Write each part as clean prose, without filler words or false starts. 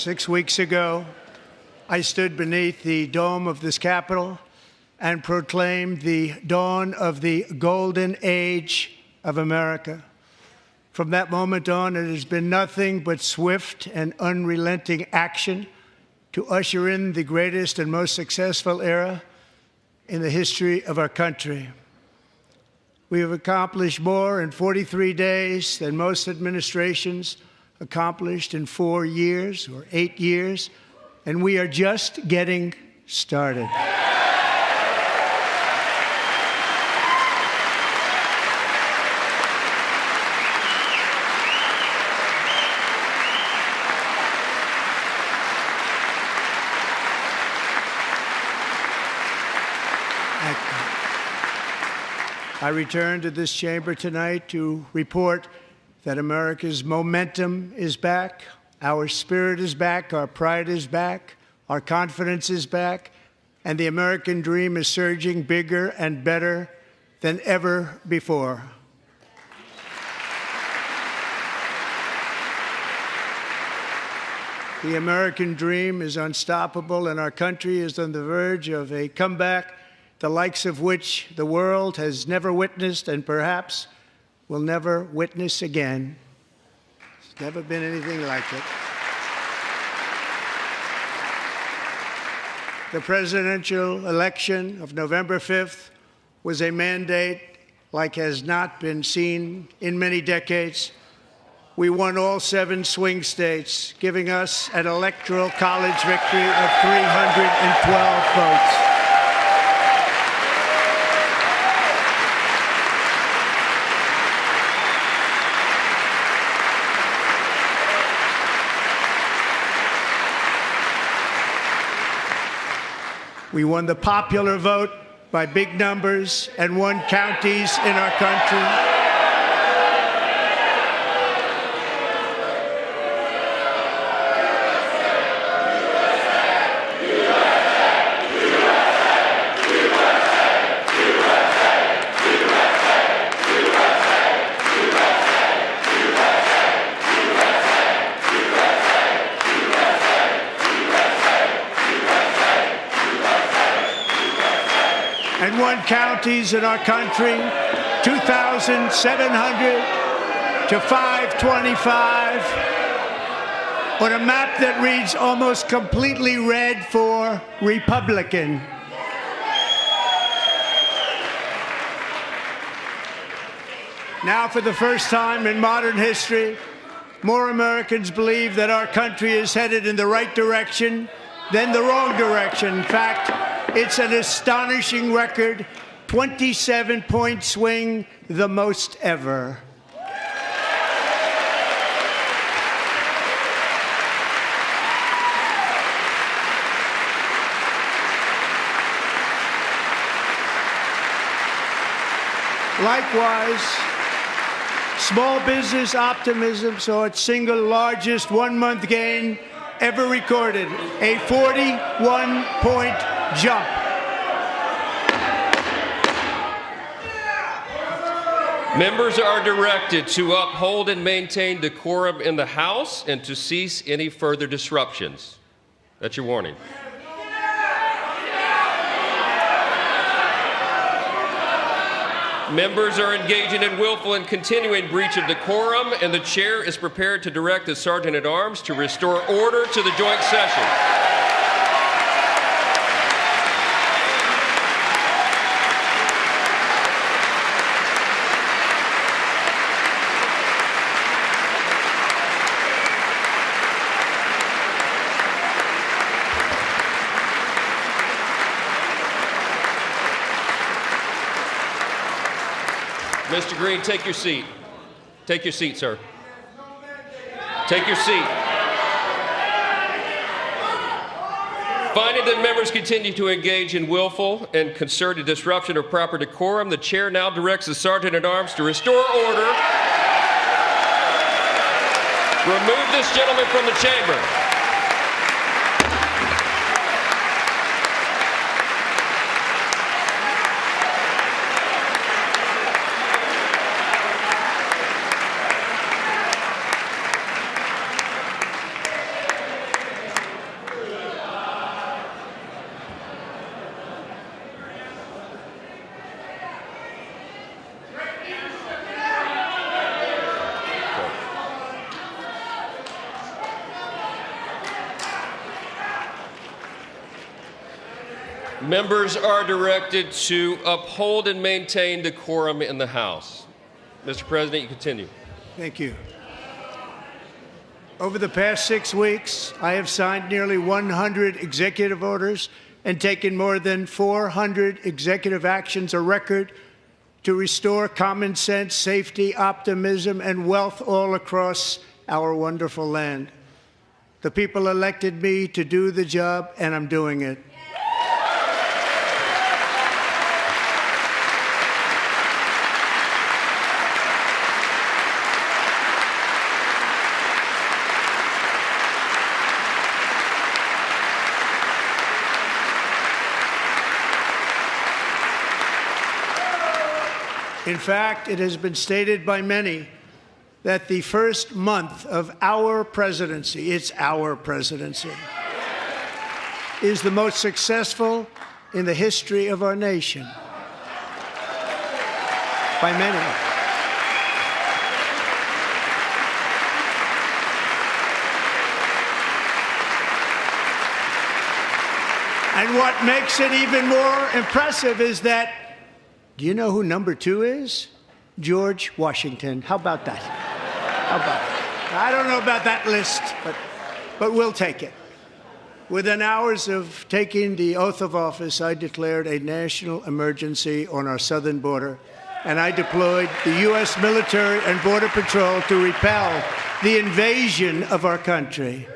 6 weeks ago, I stood beneath the dome of this Capitol and proclaimed the dawn of the golden age of America. From that moment on, it has been nothing but swift and unrelenting action to usher in the greatest and most successful era in the history of our country. We have accomplished more in 43 days than most administrations accomplished in 4 years or 8 years, and we are just getting started. I return to this chamber tonight to report that America's momentum is back, our spirit is back, our pride is back, our confidence is back, and the American dream is surging bigger and better than ever before. The American dream is unstoppable, and our country is on the verge of a comeback, the likes of which the world has never witnessed and perhaps will never witness again. There's never been anything like it. The presidential election of November 5th was a mandate like has not been seen in many decades. We won all 7 swing states, giving us an electoral college victory of 312 votes. We won the popular vote by big numbers and won counties in our country. And won counties in our country, 2,700 to 525, on a map that reads almost completely red for Republican. Now, for the first time in modern history, more Americans believe that our country is headed in the right direction than the wrong direction. In fact, it's an astonishing record, 27-point swing, the most ever. Likewise, small business optimism saw its single largest one-month gain ever recorded, a 41-point jump. Members are directed to uphold and maintain decorum in the House and to cease any further disruptions. That's your warning. Members are engaging in willful and continuing breach of decorum, and the chair is prepared to direct the Sergeant-at-Arms to restore order to the joint session. Mr. Green, take your seat. Take your seat, sir. Take your seat. Finding that members continue to engage in willful and concerted disruption of proper decorum, the chair now directs the Sergeant-at-Arms to restore order. Remove this gentleman from the chamber. Members are directed to uphold and maintain decorum in the House. Mr. President, you continue. Thank you. Over the past 6 weeks, I have signed nearly 100 executive orders and taken more than 400 executive actions, a record to restore common sense, safety, optimism, and wealth all across our wonderful land. The people elected me to do the job, and I'm doing it. In fact, it has been stated by many that the first month of our presidency, it's our presidency, is the most successful in the history of our nation. By many. And what makes it even more impressive is that, do you know who number 2 is? George Washington. How about that? How about that? I don't know about that list, but we'll take it. Within hours of taking the oath of office, I declared a national emergency on our southern border, and I deployed the U.S. military and Border Patrol to repel the invasion of our country.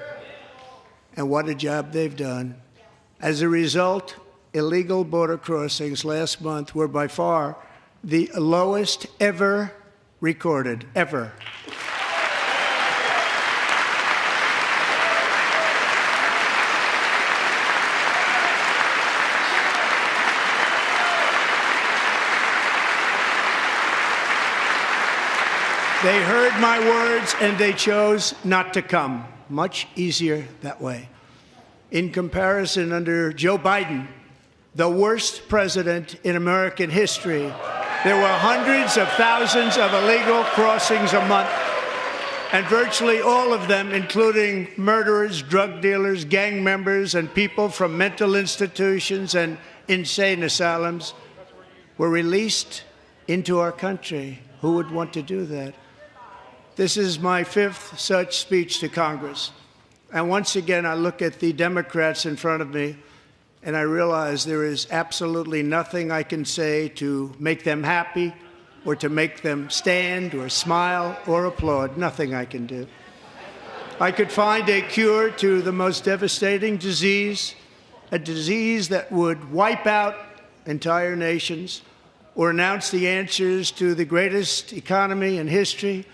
And what a job they've done. As a result, illegal border crossings last month were by far the lowest ever recorded, ever. They heard my words and they chose not to come. Much easier that way. In comparison, under Joe Biden, the worst president in American history, there were hundreds of thousands of illegal crossings a month, and virtually all of them, including murderers, drug dealers, gang members, and people from mental institutions and insane asylums, were released into our country. Who would want to do that? This is my 5th such speech to Congress. And once again, I look at the Democrats in front of me, and I realize there is absolutely nothing I can say to make them happy or to make them stand or smile or applaud. Nothing I can do. I could find a cure to the most devastating disease, a disease that would wipe out entire nations, or announce the answers to the greatest economy in history,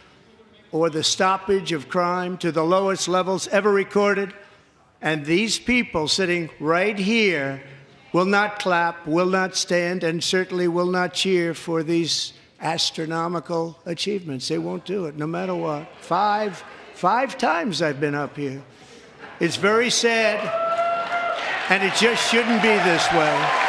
or the stoppage of crime to the lowest levels ever recorded. And these people sitting right here will not clap, will not stand, and certainly will not cheer for these astronomical achievements. They won't do it, no matter what. Five times I've been up here. It's very sad, and it just shouldn't be this way.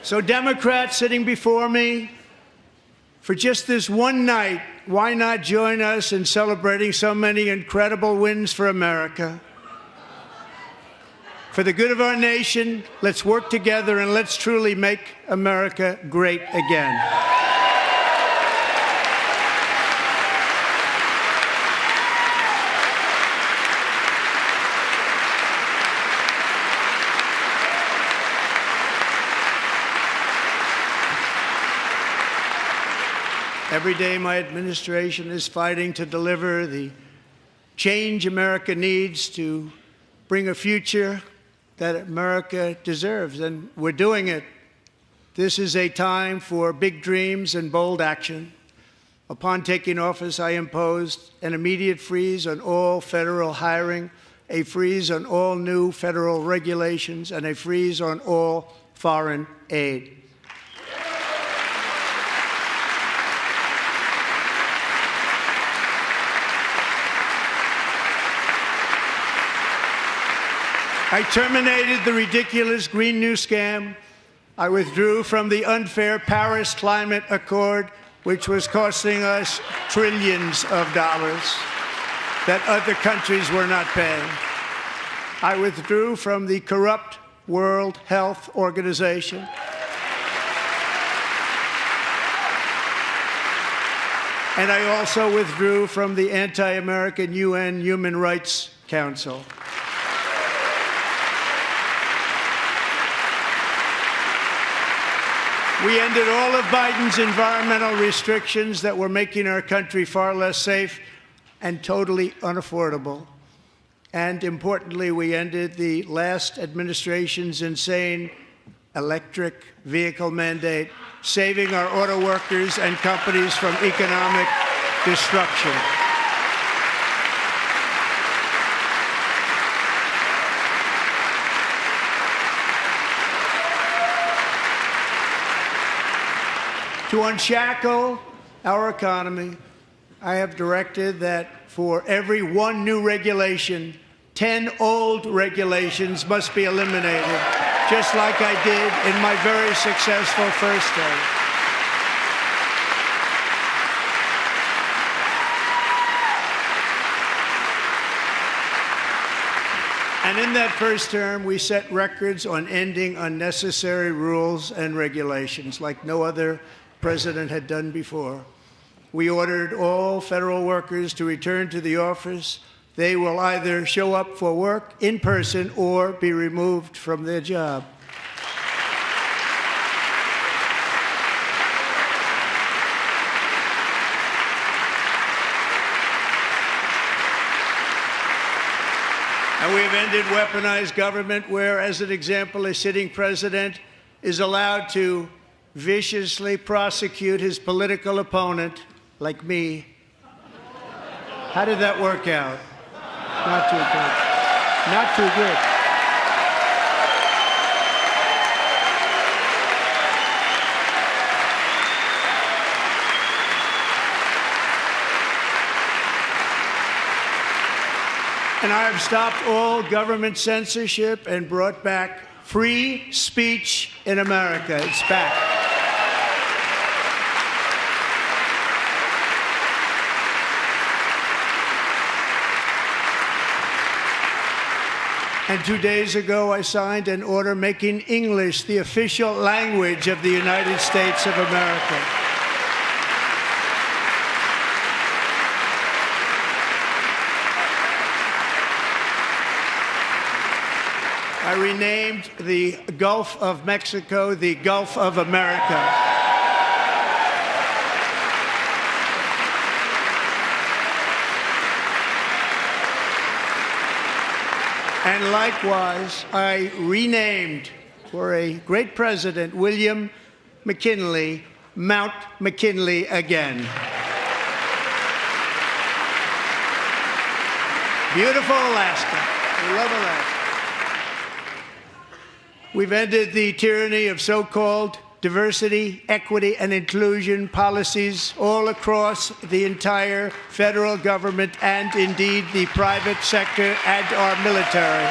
So Democrats sitting before me, for just this one night, why not join us in celebrating so many incredible wins for America? For the good of our nation, let's work together and let's truly make America great again. Every day, my administration is fighting to deliver the change America needs to bring a future that America deserves, and we're doing it. This is a time for big dreams and bold action. Upon taking office, I imposed an immediate freeze on all federal hiring, a freeze on all new federal regulations, and a freeze on all foreign aid. I terminated the ridiculous Green New Scam. I withdrew from the unfair Paris Climate Accord, which was costing us trillions of dollars that other countries were not paying. I withdrew from the corrupt World Health Organization. And I also withdrew from the anti-American UN Human Rights Council. We ended all of Biden's environmental restrictions that were making our country far less safe and totally unaffordable. And importantly, we ended the last administration's insane electric vehicle mandate, saving our auto workers and companies from economic destruction. To unshackle our economy, I have directed that for every one new regulation, 10 old regulations must be eliminated, just like I did in my very successful first term. And in that first term, we set records on ending unnecessary rules and regulations like no other president had done before. We ordered all federal workers to return to the office. They will either show up for work in person or be removed from their job. And we have ended weaponized government where, as an example, a sitting president is allowed to viciously prosecute his political opponent, like me. How did that work out? Not too good. Not too good. And I have stopped all government censorship and brought back free speech in America. It's back. And 2 days ago, I signed an order making English the official language of the United States of America. I renamed the Gulf of Mexico the Gulf of America. And likewise, I renamed, for a great president, William McKinley, Mount McKinley again. Beautiful Alaska. We love Alaska. We've ended the tyranny of so-called diversity, equity, and inclusion policies all across the entire federal government and indeed the private sector and our military.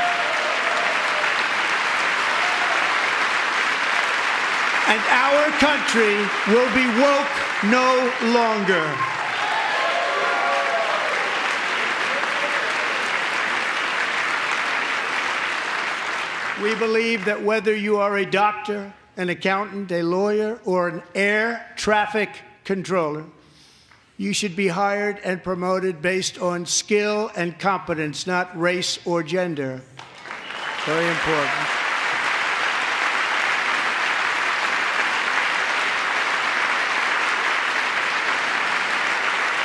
And our country will be woke no longer. We believe that whether you are a doctor, an accountant, a lawyer, or an air traffic controller, you should be hired and promoted based on skill and competence, not race or gender. Very important.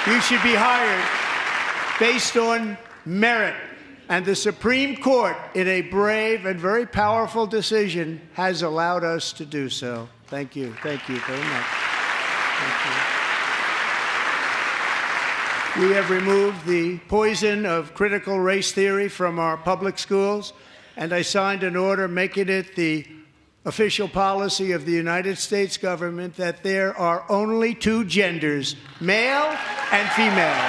You should be hired based on merit. And the Supreme Court, in a brave and very powerful decision, has allowed us to do so. Thank you. Thank you very much. Thank you. We have removed the poison of critical race theory from our public schools, and I signed an order making it the official policy of the United States government that there are only two genders, male and female.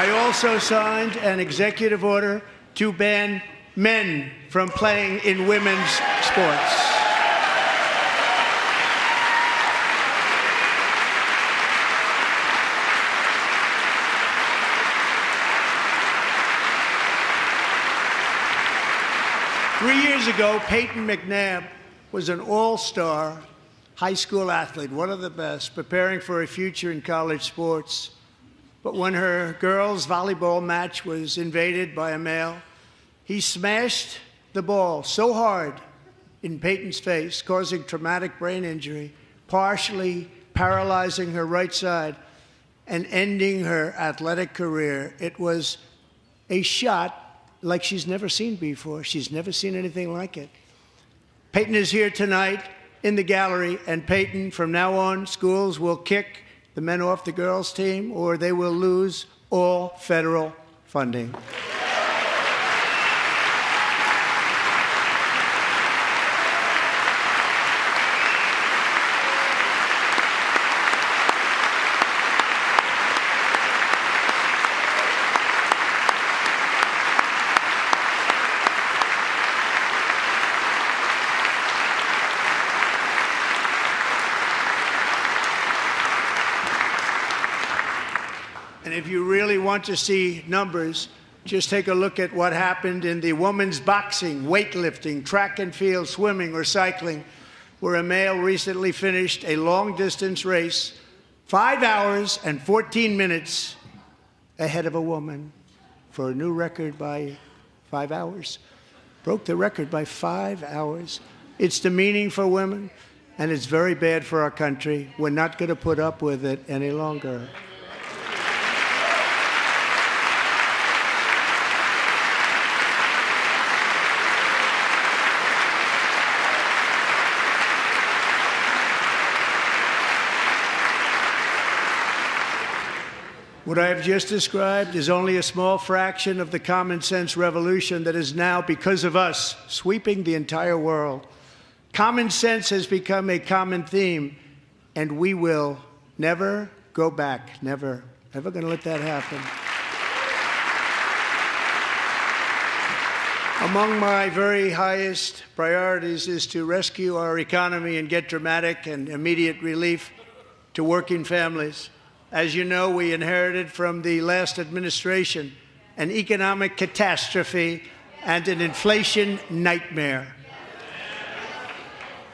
I also signed an executive order to ban men from playing in women's sports. Three years ago, Peyton McNabb was an all-star high school athlete, one of the best, preparing for a future in college sports. But when her girls' volleyball match was invaded by a male, he smashed the ball so hard in Peyton's face, causing traumatic brain injury, partially paralyzing her right side and ending her athletic career. It was a shot like she's never seen before. She's never seen anything like it. Peyton is here tonight in the gallery, and Peyton, from now on, schools will kick the men off the girls' team, or they will lose all federal funding. And if you really want to see numbers, just take a look at what happened in the women's boxing, weightlifting, track and field, swimming, or cycling, where a male recently finished a long-distance race 5 hours and 14 minutes ahead of a woman for a new record by 5 hours. Broke the record by 5 hours. It's demeaning for women, and it's very bad for our country. We're not going to put up with it any longer. What I have just described is only a small fraction of the common sense revolution that is now, because of us, sweeping the entire world. Common sense has become a common theme, and we will never go back. Never. Never going to let that happen. Among my very highest priorities is to rescue our economy and get dramatic and immediate relief to working families. As you know, we inherited from the last administration an economic catastrophe and an inflation nightmare.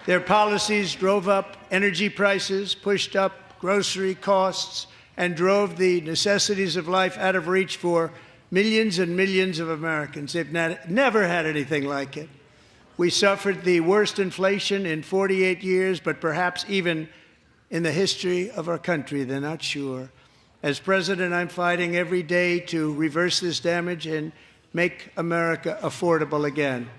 Their policies drove up energy prices, pushed up grocery costs, and drove the necessities of life out of reach for millions and millions of Americans. They've never had anything like it. We suffered the worst inflation in 48 years, but perhaps even in the history of our country. They're not sure. As president, I'm fighting every day to reverse this damage and make America affordable again.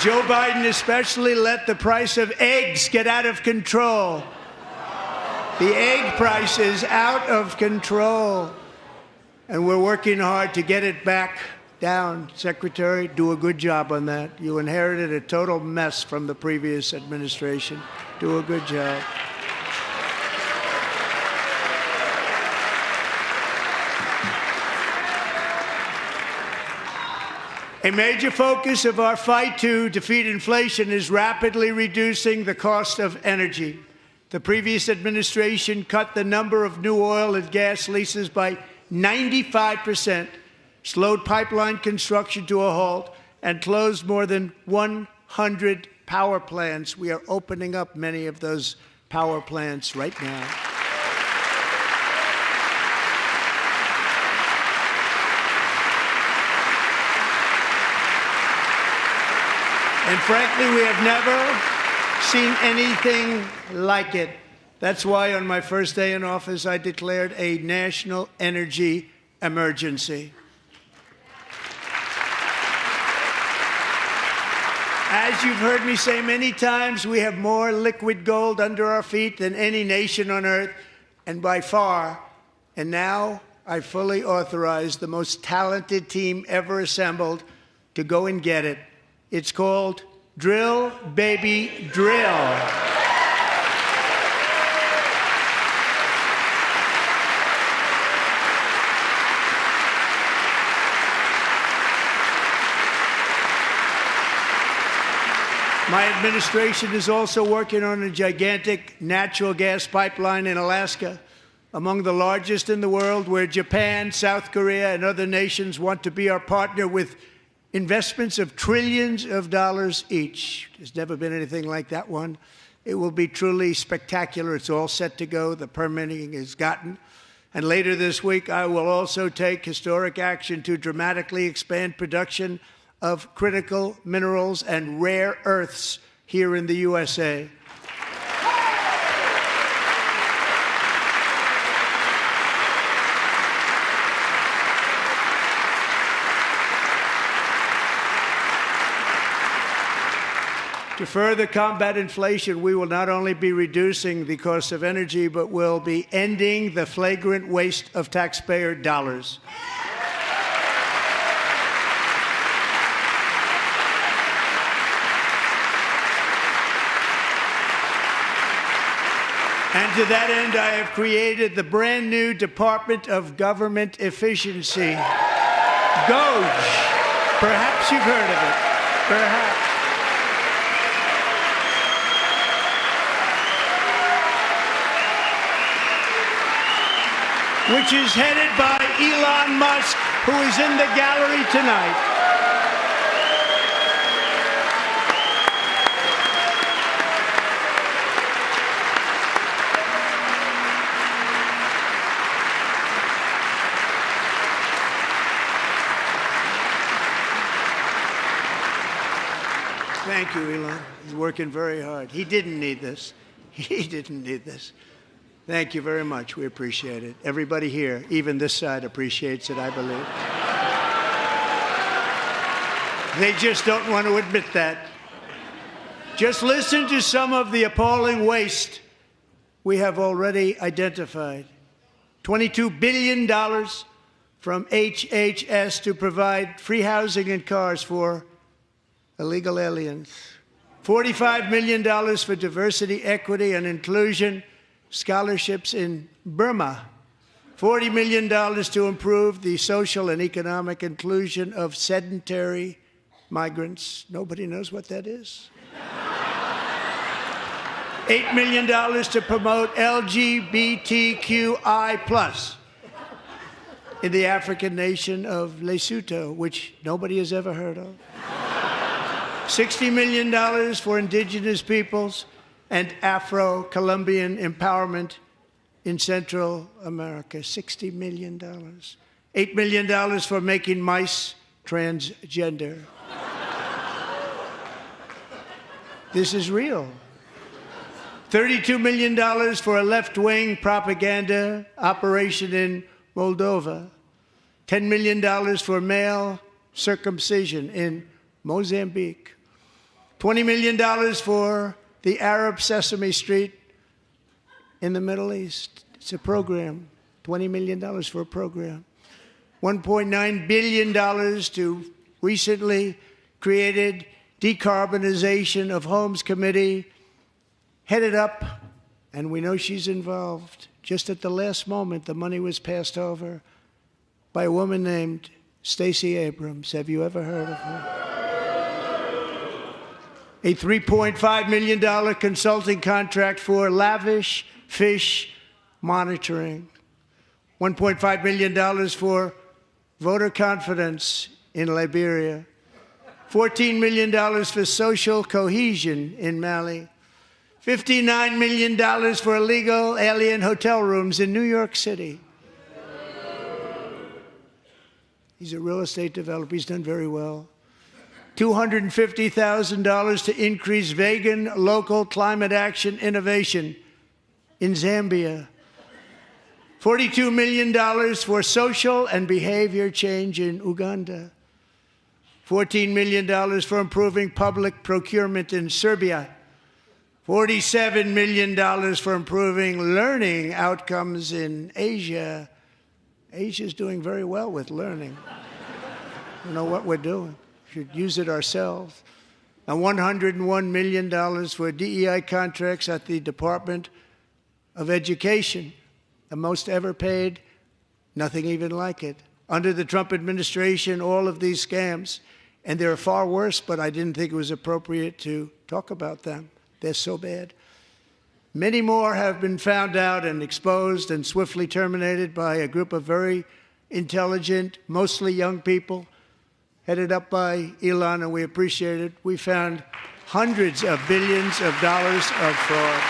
Joe Biden especially let the price of eggs get out of control. The egg price is out of control, and we're working hard to get it back down. Secretary, do a good job on that. You inherited a total mess from the previous administration. Do a good job. A major focus of our fight to defeat inflation is rapidly reducing the cost of energy. The previous administration cut the number of new oil and gas leases by 95%, slowed pipeline construction to a halt, and closed more than 100 power plants. We are opening up many of those power plants right now. And frankly, we have never seen anything like it. That's why on my first day in office, I declared a national energy emergency. As you've heard me say many times, we have more liquid gold under our feet than any nation on earth, and by far. And now I fully authorize the most talented team ever assembled to go and get it. It's called Drill, Baby, Drill. My administration is also working on a gigantic natural gas pipeline in Alaska, among the largest in the world, where Japan, South Korea, and other nations want to be our partner with investments of trillions of dollars each. There's never been anything like that one. It will be truly spectacular. It's all set to go. The permitting is gotten. And later this week, I will also take historic action to dramatically expand production of critical minerals and rare earths here in the USA. To further combat inflation, we will not only be reducing the cost of energy, but will be ending the flagrant waste of taxpayer dollars. And to that end, I have created the brand new Department of Government Efficiency, DOGE. Perhaps you've heard of it. Perhaps. Which is headed by Elon Musk, who is in the gallery tonight. Thank you, Elon. He's working very hard. He didn't need this. He didn't need this. Thank you very much. We appreciate it. Everybody here, even this side, appreciates it, I believe. They just don't want to admit that. Just listen to some of the appalling waste we have already identified. $22 billion from HHS to provide free housing and cars for illegal aliens. $45 million for diversity, equity, and inclusion scholarships in Burma. $40 million to improve the social and economic inclusion of sedentary migrants. Nobody knows what that is. $8 million to promote LGBTQI+ in the African nation of Lesotho, which nobody has ever heard of. $60 million for indigenous peoples and Afro-Colombian empowerment in Central America. $60 million. $8 million for making mice transgender. This is real. $32 million for a left-wing propaganda operation in Moldova. $10 million for male circumcision in Mozambique. $20 million for the Arab Sesame Street in the Middle East. It's a program. $20 million for a program. $1.9 billion to recently created Decarbonization of Homes Committee, headed up, and we know she's involved. Just at the last moment, the money was passed over by a woman named Stacey Abrams. Have you ever heard of her? A $3.5 million consulting contract for lavish fish monitoring. $1.5 million for voter confidence in Liberia. $14 million for social cohesion in Mali. $59 million for illegal alien hotel rooms in New York City. He's a real estate developer. He's done very well. $250,000 to increase vegan local climate action innovation in Zambia. $42 million for social and behavior change in Uganda. $14 million for improving public procurement in Serbia. $47 million for improving learning outcomes in Asia. Asia's doing very well with learning. We know what we're doing. We should use it ourselves. And $101 million for DEI contracts at the Department of Education, the most ever paid, nothing even like it. Under the Trump administration, all of these scams, and they're far worse, but I didn't think it was appropriate to talk about them. They're so bad. Many more have been found out and exposed and swiftly terminated by a group of very intelligent, mostly young people, headed up by Elon, and we appreciate it. We found hundreds of billions of dollars of fraud.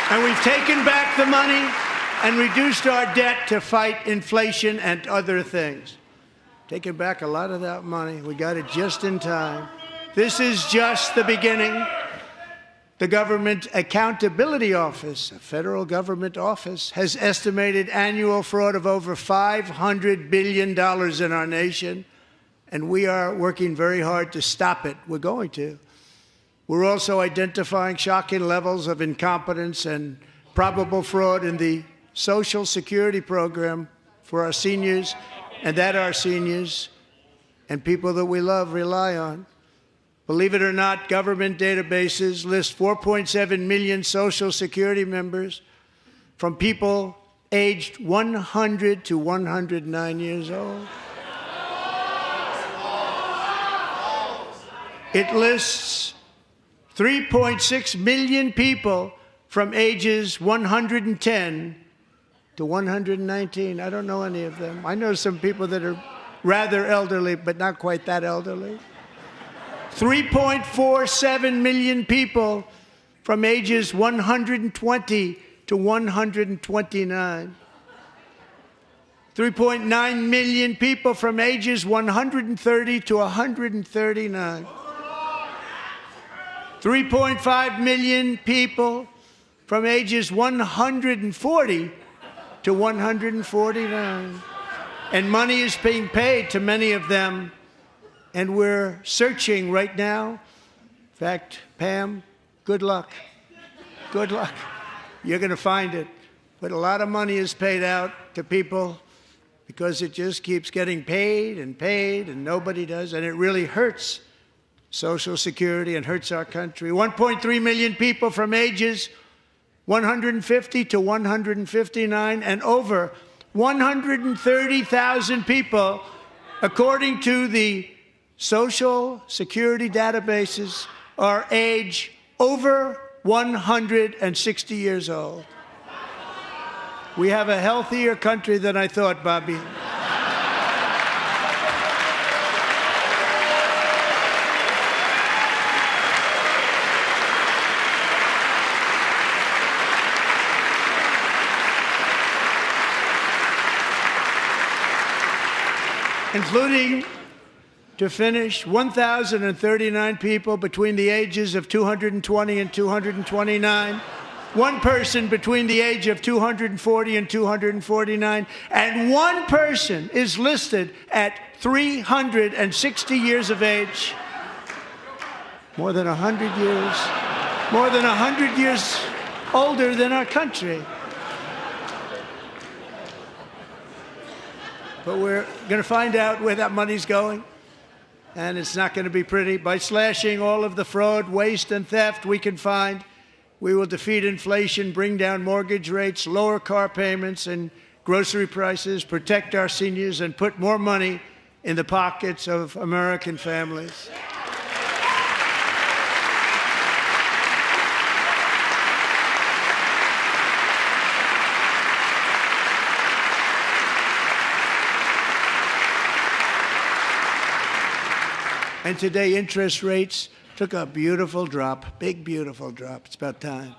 And we've taken back the money and reduced our debt to fight inflation and other things. Taking back a lot of that money. We got it just in time. This is just the beginning. The Government Accountability Office, a federal government office, has estimated annual fraud of over $500 billion in our nation, and we are working very hard to stop it. We're going to. We're also identifying shocking levels of incompetence and probable fraud in the Social Security program for our seniors, and that our seniors and people that we love rely on. Believe it or not, government databases list 4.7 million Social Security members from people aged 100 to 109 years old. It lists 3.6 million people from ages 110 to 119. I don't know any of them. I know some people that are rather elderly, but not quite that elderly. 3.47 million people from ages 120 to 129. 3.9 million people from ages 130 to 139. 3.5 million people from ages 140 to 149. And money is being paid to many of them, and we're searching right now. In fact, Pam, good luck. Good luck. You're going to find it. But a lot of money is paid out to people because it just keeps getting paid, and nobody does, and it really hurts Social Security and hurts our country. 1.3 million people from ages 150 to 159, and over 130,000 people, according to the Social Security databases, are age over 160 years old. We have a healthier country than I thought, Bobby. Including, to finish, 1,039 people between the ages of 220 and 229, one person between the age of 240 and 249, and one person is listed at 360 years of age. More than 100 years older than our country. But we're going to find out where that money's going, and it's not going to be pretty. By slashing all of the fraud, waste, and theft we can find, we will defeat inflation, bring down mortgage rates, lower car payments and grocery prices, protect our seniors, and put more money in the pockets of American families. And today, interest rates took a beautiful drop, big, beautiful drop. It's about time.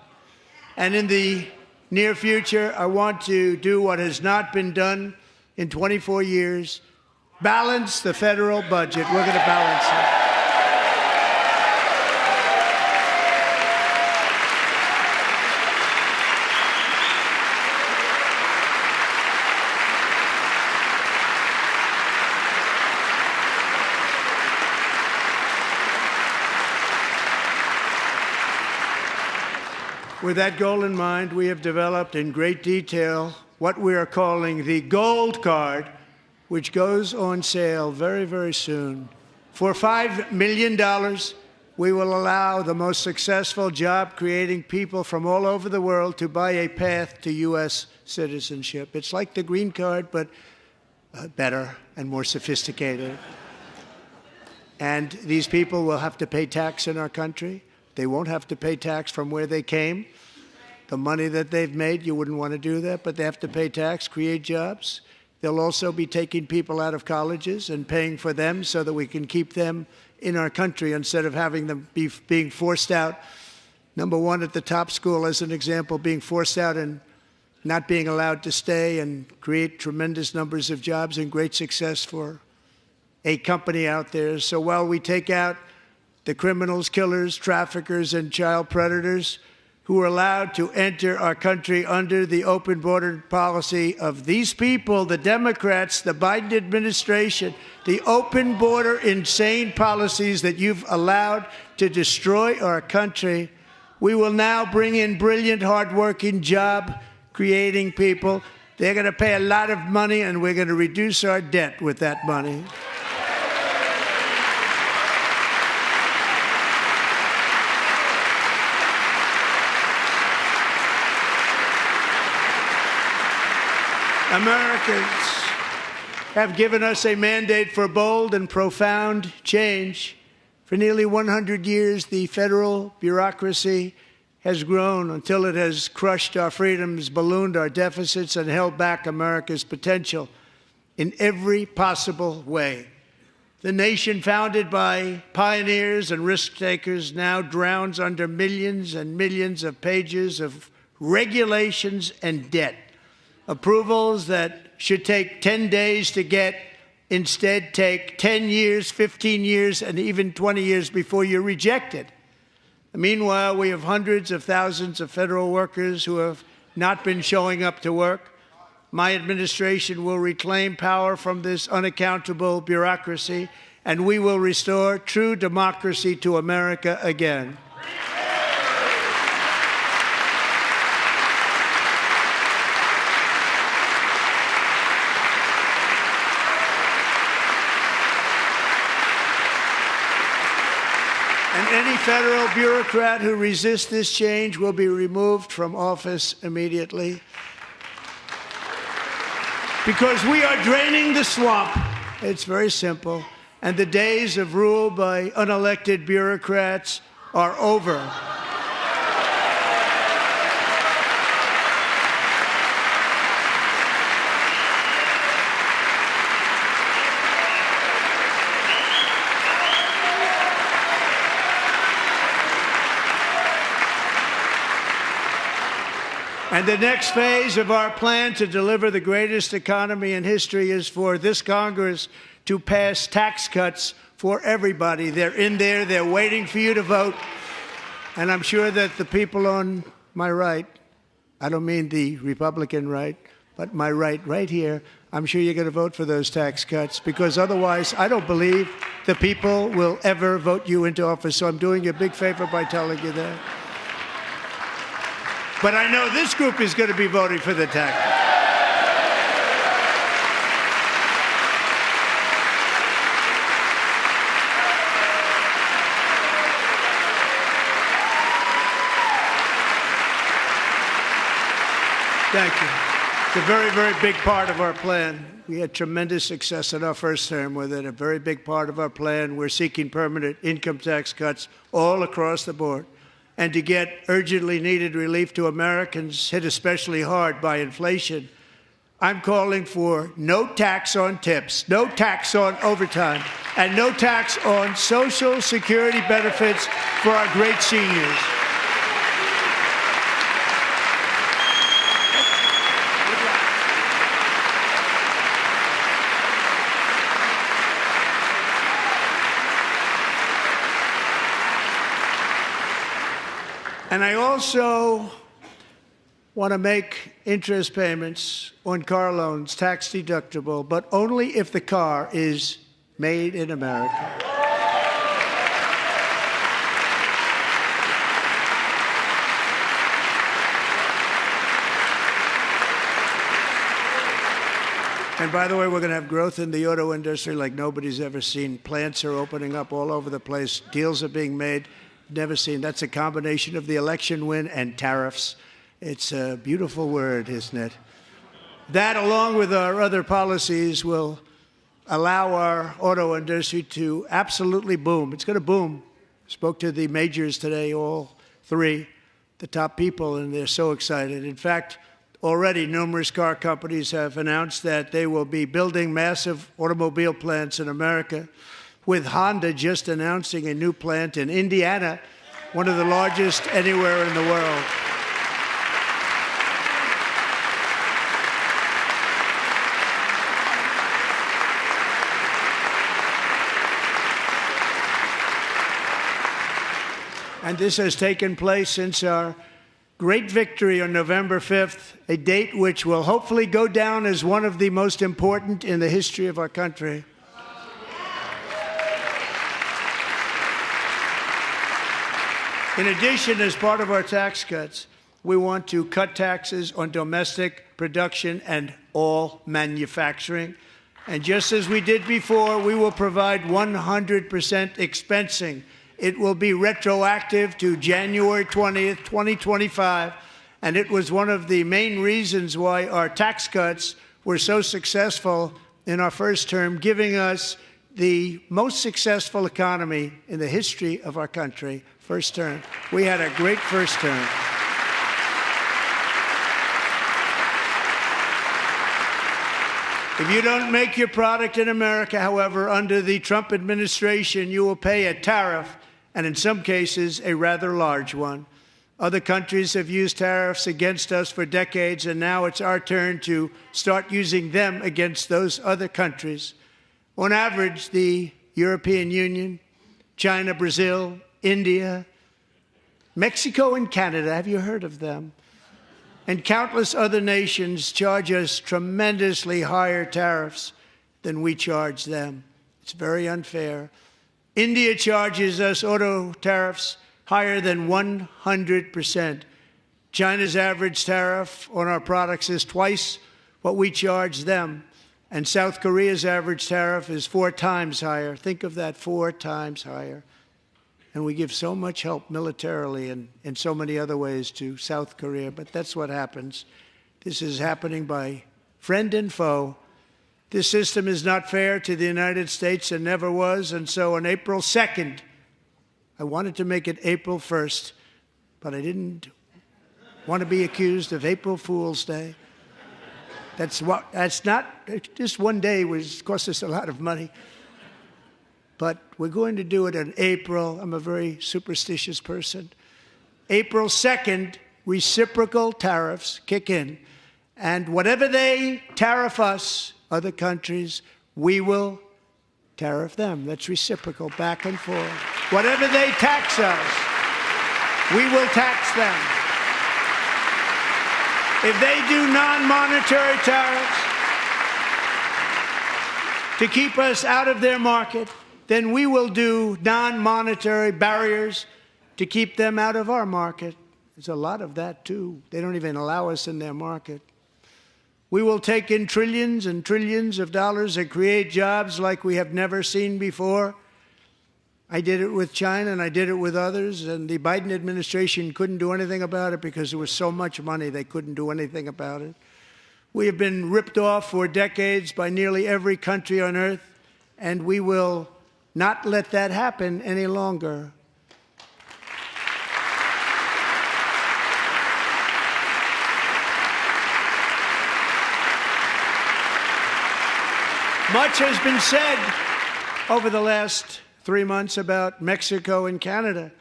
And in the near future, I want to do what has not been done in 24 years, balance the federal budget. We're going to balance it. With that goal in mind, we have developed in great detail what we are calling the Gold Card, which goes on sale very, very soon. For $5 million, we will allow the most successful job-creating people from all over the world to buy a path to U.S. citizenship. It's like the green card, but better and more sophisticated. And these people will have to pay tax in our country. They won't have to pay tax from where they came. The money that they've made, you wouldn't want to do that, but they have to pay tax, create jobs. They'll also be taking people out of colleges and paying for them so that we can keep them in our country instead of having them being forced out. Number one, at the top school, as an example, being forced out and not being allowed to stay and create tremendous numbers of jobs and great success for a company out there. So while we take out the criminals, killers, traffickers, and child predators who are allowed to enter our country under the open border policy of these people, the Democrats, the Biden administration, the open border insane policies that you've allowed to destroy our country, we will now bring in brilliant, hardworking, job-creating people. They're going to pay a lot of money, and we're going to reduce our debt with that money. Americans have given us a mandate for bold and profound change. For nearly 100 years, the federal bureaucracy has grown until it has crushed our freedoms, ballooned our deficits, and held back America's potential in every possible way. The nation founded by pioneers and risk-takers now drowns under millions and millions of pages of regulations and debt. Approvals that should take 10 days to get instead take 10 years, 15 years, and even 20 years before you're rejected. Meanwhile, we have hundreds of thousands of federal workers who have not been showing up to work. My administration will reclaim power from this unaccountable bureaucracy, and we will restore true democracy to America again. And any federal bureaucrat who resists this change will be removed from office immediately. Because we are draining the swamp. It's very simple. And the days of rule by unelected bureaucrats are over. And the next phase of our plan to deliver the greatest economy in history is for this Congress to pass tax cuts for everybody. They're in there. They're waiting for you to vote. And I'm sure that the people on my right, I don't mean the Republican right, but my right here, I'm sure you're going to vote for those tax cuts, because otherwise I don't believe the people will ever vote you into office. So I'm doing you a big favor by telling you that. But I know this group is going to be voting for the tax. Thank you. It's a very, very big part of our plan. We had tremendous success in our first term with it. A very big part of our plan. We're seeking permanent income tax cuts all across the board. And to get urgently needed relief to Americans hit especially hard by inflation, I'm calling for no tax on tips, no tax on overtime, and no tax on Social Security benefits for our great seniors. And I also want to make interest payments on car loans tax deductible, but only if the car is made in America. And by the way, we're going to have growth in the auto industry like nobody's ever seen. Plants are opening up all over the place. Deals are being made. Never seen. That's a combination of the election win and tariffs. It's a beautiful word, isn't it? That, along with our other policies, will allow our auto industry to absolutely boom. It's going to boom. Spoke to the majors today, all three, the top people, and they're so excited. In fact, already numerous car companies have announced that they will be building massive automobile plants in America, with Honda just announcing a new plant in Indiana, one of the largest anywhere in the world. And this has taken place since our great victory on November 5th, a date which will hopefully go down as one of the most important in the history of our country. In addition, as part of our tax cuts, we want to cut taxes on domestic production and all manufacturing. And just as we did before, we will provide 100% expensing. It will be retroactive to January 20th, 2025, and it was one of the main reasons why our tax cuts were so successful in our first term, giving us the most successful economy in the history of our country, first term. We had a great first term. If you don't make your product in America, however, under the Trump administration, you will pay a tariff, and in some cases, a rather large one. Other countries have used tariffs against us for decades, and now it's our turn to start using them against those other countries. On average, the European Union, China, Brazil, India, Mexico, and Canada, have you heard of them? And countless other nations charge us tremendously higher tariffs than we charge them. It's very unfair. India charges us auto tariffs higher than 100%. China's average tariff on our products is twice what we charge them. And South Korea's average tariff is 4 times higher. Think of that, 4 times higher. And we give so much help militarily and in so many other ways to South Korea. But that's what happens. This is happening by friend and foe. This system is not fair to the United States and never was. And so on April 2nd, I wanted to make it April 1st, but I didn't want to be accused of April Fool's Day. That's not, just one day cost us a lot of money. But we're going to do it in April. I'm a very superstitious person. April 2nd, reciprocal tariffs kick in. And whatever they tariff us, other countries, we will tariff them. That's reciprocal, back and forth. Whatever they tax us, we will tax them. If they do non-monetary tariffs to keep us out of their market, then we will do non-monetary barriers to keep them out of our market. There's a lot of that, too. They don't even allow us in their market. We will take in trillions and trillions of dollars and create jobs like we have never seen before. I did it with China, and I did it with others, and the Biden administration couldn't do anything about it because there was so much money they couldn't do anything about it. We have been ripped off for decades by nearly every country on earth, and we will not let that happen any longer. Much has been said over the last 3 months about Mexico and Canada,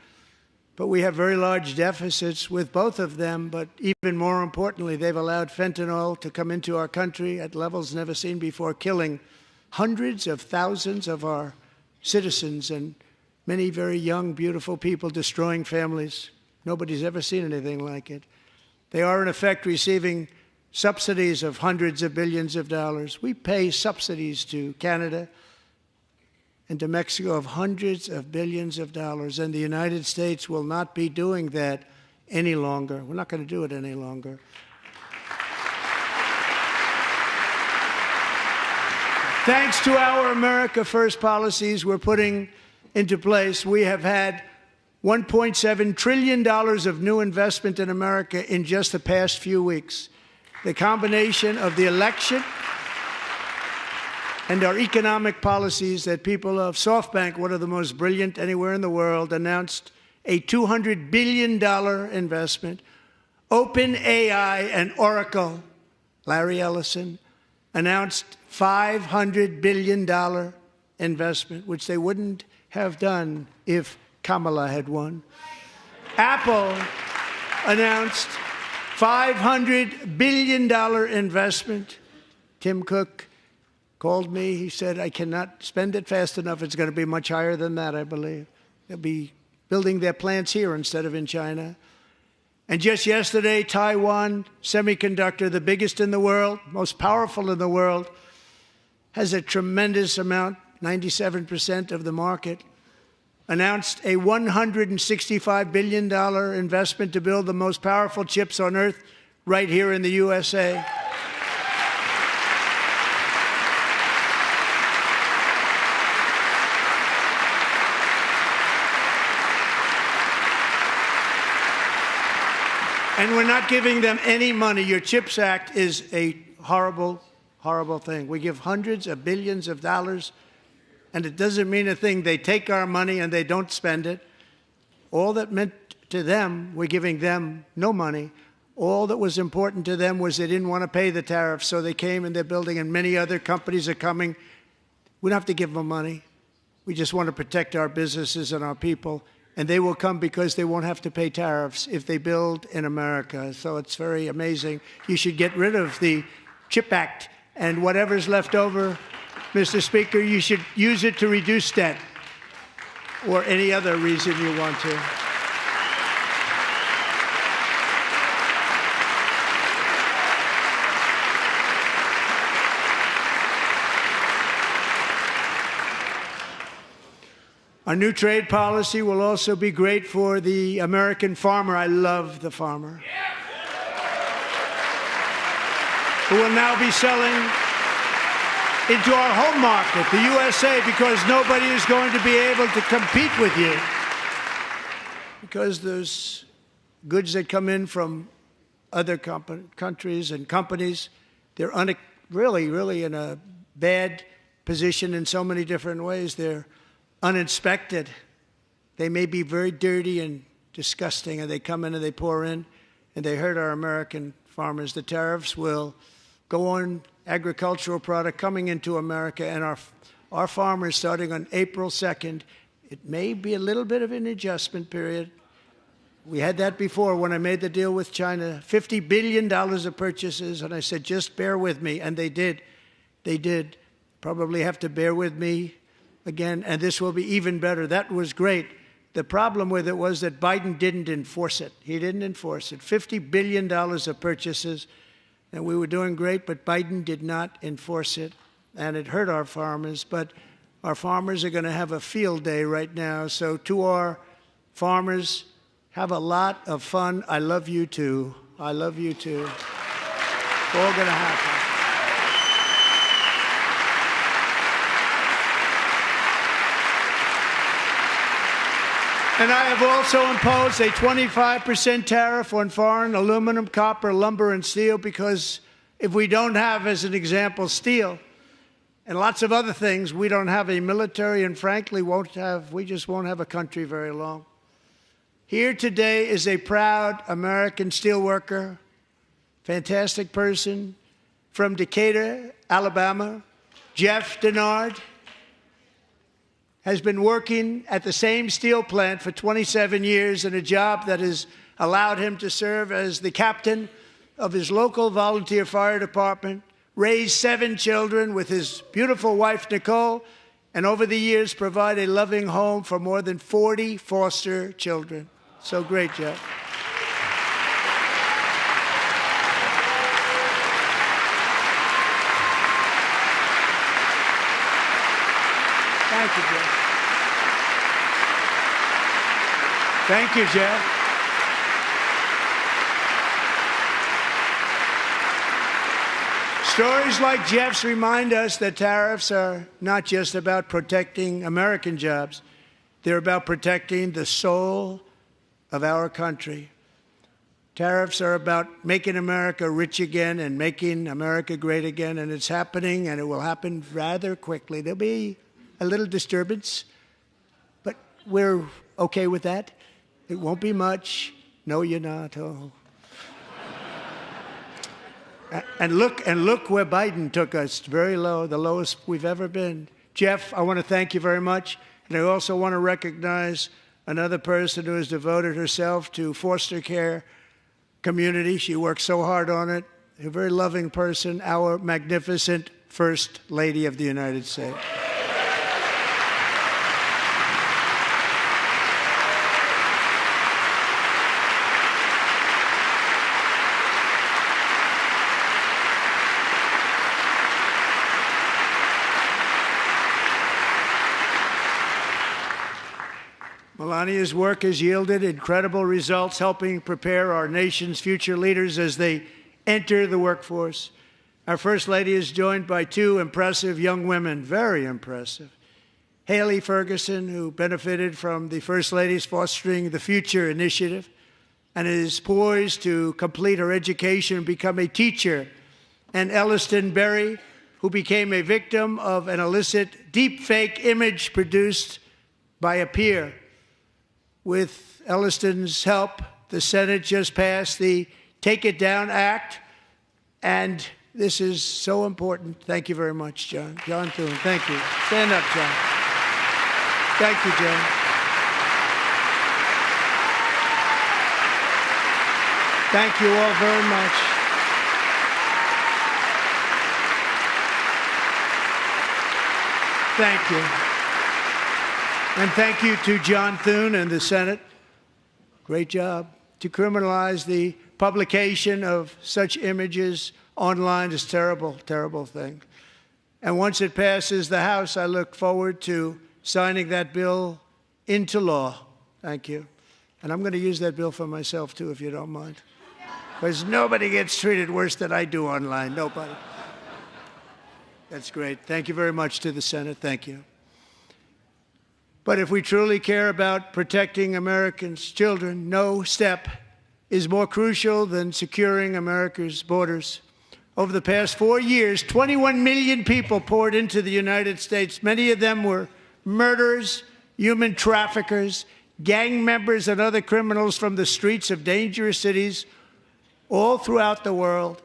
but we have very large deficits with both of them. But even more importantly, they've allowed fentanyl to come into our country at levels never seen before, killing hundreds of thousands of our citizens and many very young, beautiful people, destroying families. Nobody's ever seen anything like it. They are, in effect, receiving subsidies of hundreds of billions of dollars. We pay subsidies to Canada and to Mexico of hundreds of billions of dollars, and the United States will not be doing that any longer. We're not going to do it any longer. Thanks to our America First policies we're putting into place, we have had $1.7 trillion of new investment in America in just the past few weeks. The combination of the election and our economic policies that people of SoftBank, one of the most brilliant anywhere in the world, announced a $200 billion investment. OpenAI and Oracle, Larry Ellison, announced $500 billion investment, which they wouldn't have done if Kamala had won. Apple announced $500 billion investment. Tim Cook called me. He said, I cannot spend it fast enough. It's going to be much higher than that, I believe. They'll be building their plants here instead of in China. And just yesterday, Taiwan Semiconductor, the biggest in the world, most powerful in the world, has a tremendous amount, 97% of the market, announced a $165 billion investment to build the most powerful chips on earth right here in the USA. And we're not giving them any money. Your CHIPS Act is a horrible, horrible thing. We give hundreds of billions of dollars, and it doesn't mean a thing. They take our money and they don't spend it. All that meant to them, we're giving them no money. All that was important to them was they didn't want to pay the tariffs, so they came and they're building, and many other companies are coming. We don't have to give them money. We just want to protect our businesses and our people. And they will come because they won't have to pay tariffs if they build in America. So it's very amazing. You should get rid of the CHIP Act, and whatever's left over, Mr. Speaker, you should use it to reduce debt or any other reason you want to. Our new trade policy will also be great for the American farmer. I love the farmer. Who will now be selling into our home market, the USA, because nobody is going to be able to compete with you. Because those goods that come in from other countries and companies, they're really in a bad position in so many different ways. They're uninspected. They may be very dirty and disgusting, and they come in and they pour in, and they hurt our American farmers. The tariffs will go on agricultural product coming into America, and our farmers, starting on April 2nd, it may be a little bit of an adjustment period. We had that before when I made the deal with China, $50 billion of purchases, and I said, just bear with me, and they did. They did. Probably have to bear with me again, and this will be even better. That was great. The problem with it was that Biden didn't enforce it. He didn't enforce it. $50 billion of purchases, and we were doing great, but Biden did not enforce it, and it hurt our farmers. But our farmers are going to have a field day right now. So to our farmers, have a lot of fun. I love you too. I love you too. It's all going to happen. And I have also imposed a 25% tariff on foreign aluminum, copper, lumber, and steel, because if we don't have, as an example, steel and lots of other things, we don't have a military, and frankly, we just won't have a country very long. Here today is a proud American steelworker, fantastic person from Decatur, Alabama, Jeff Denard. Has been working at the same steel plant for 27 years in a job that has allowed him to serve as the captain of his local volunteer fire department, raise 7 children with his beautiful wife, Nicole, and over the years provide a loving home for more than 40 foster children. So great, Jeff. Thank you, Jeff. Thank you, Jeff. Stories like Jeff's remind us that tariffs are not just about protecting American jobs. They're about protecting the soul of our country. Tariffs are about making America rich again and making America great again, and it's happening, and it will happen rather quickly. There'll be a little disturbance, but we're okay with that. It won't be much. No, you're not. Oh. And look where Biden took us, very low, the lowest we've ever been. Jeff, I want to thank you very much. And I also want to recognize another person who has devoted herself to foster care community. She works so hard on it. A very loving person, our magnificent First Lady of the United States. Melania's work has yielded incredible results, helping prepare our nation's future leaders as they enter the workforce. Our First Lady is joined by two impressive young women, very impressive. Haley Ferguson, who benefited from the First Lady's Fostering the Future initiative and is poised to complete her education and become a teacher. And Elliston Berry, who became a victim of an illicit deepfake image produced by a peer. With Elliston's help, the Senate just passed the Take It Down Act, and this is so important. Thank you very much, John. John Thune, thank you. Stand up, John. Thank you, John. Thank you all very much. Thank you. And thank you to John Thune and the Senate. Great job. To criminalize the publication of such images online is a terrible, terrible thing. And once it passes the House, I look forward to signing that bill into law. Thank you. And I'm going to use that bill for myself, too, if you don't mind. Because nobody gets treated worse than I do online. Nobody. That's great. Thank you very much to the Senate. Thank you. But if we truly care about protecting Americans' children, no step is more crucial than securing America's borders. Over the past 4 years, 21 million people poured into the United States. Many of them were murderers, human traffickers, gang members, and other criminals from the streets of dangerous cities all throughout the world.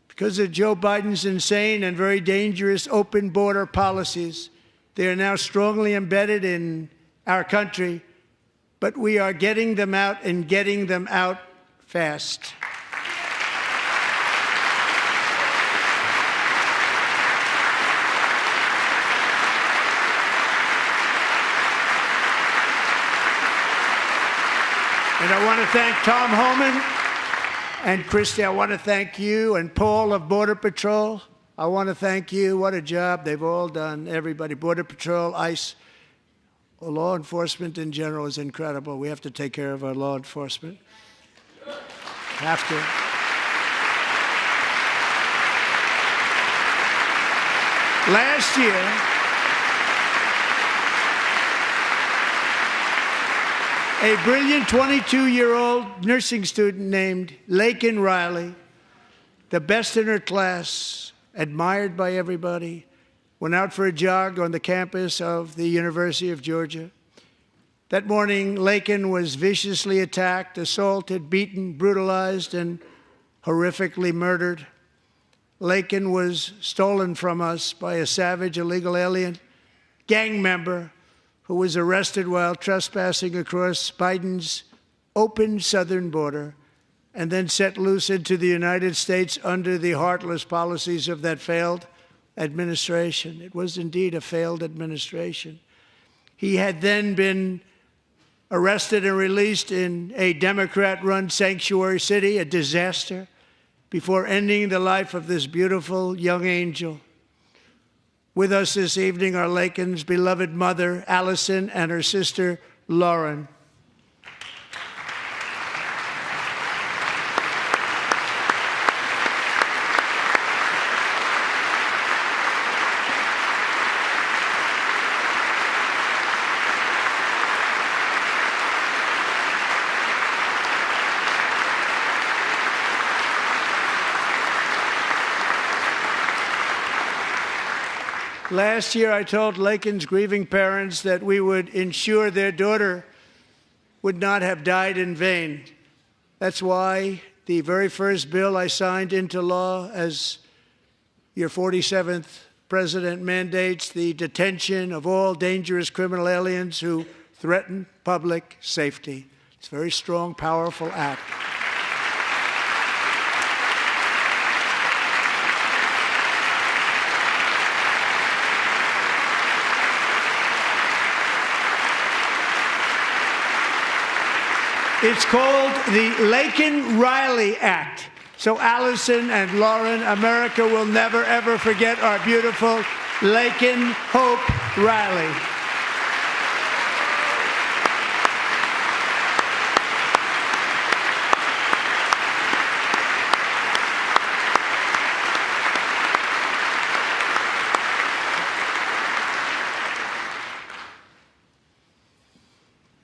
Because of Joe Biden's insane and very dangerous open border policies, they are now strongly embedded in our country, but we are getting them out and getting them out fast. And I want to thank Tom Homan and Christy. I want to thank you and Paul of Border Patrol. I want to thank you. What a job they've all done, everybody. Border Patrol, ICE, law enforcement in general is incredible. We have to take care of our law enforcement. Have to. Last year, a brilliant 22-year-old nursing student named Laken Riley, the best in her class, admired by everybody, went out for a jog on the campus of the University of Georgia. That morning, Laken was viciously attacked, assaulted, beaten, brutalized, and horrifically murdered. Laken was stolen from us by a savage illegal alien gang member who was arrested while trespassing across Biden's open southern border and then set loose into the United States under the heartless policies of that failed administration. It was indeed a failed administration. He had then been arrested and released in a Democrat-run sanctuary city, a disaster, before ending the life of this beautiful young angel. With us this evening are Laken's beloved mother, Allison, and her sister, Lauren. Last year, I told Laken's grieving parents that we would ensure their daughter would not have died in vain. That's why the very first bill I signed into law as your 47th president mandates the detention of all dangerous criminal aliens who threaten public safety. It's a very strong, powerful act. It's called the Laken-Riley Act. So Allison and Lauren, America will never, ever forget our beautiful Laken Hope Riley.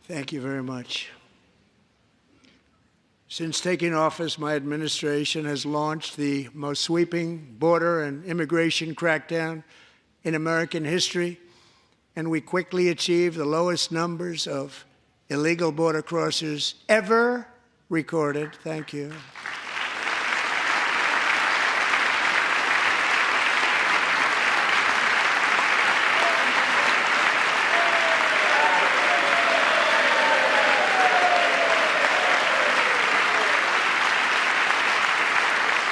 Thank you very much. Since taking office, my administration has launched the most sweeping border and immigration crackdown in American history, and we quickly achieved the lowest numbers of illegal border crossers ever recorded. Thank you.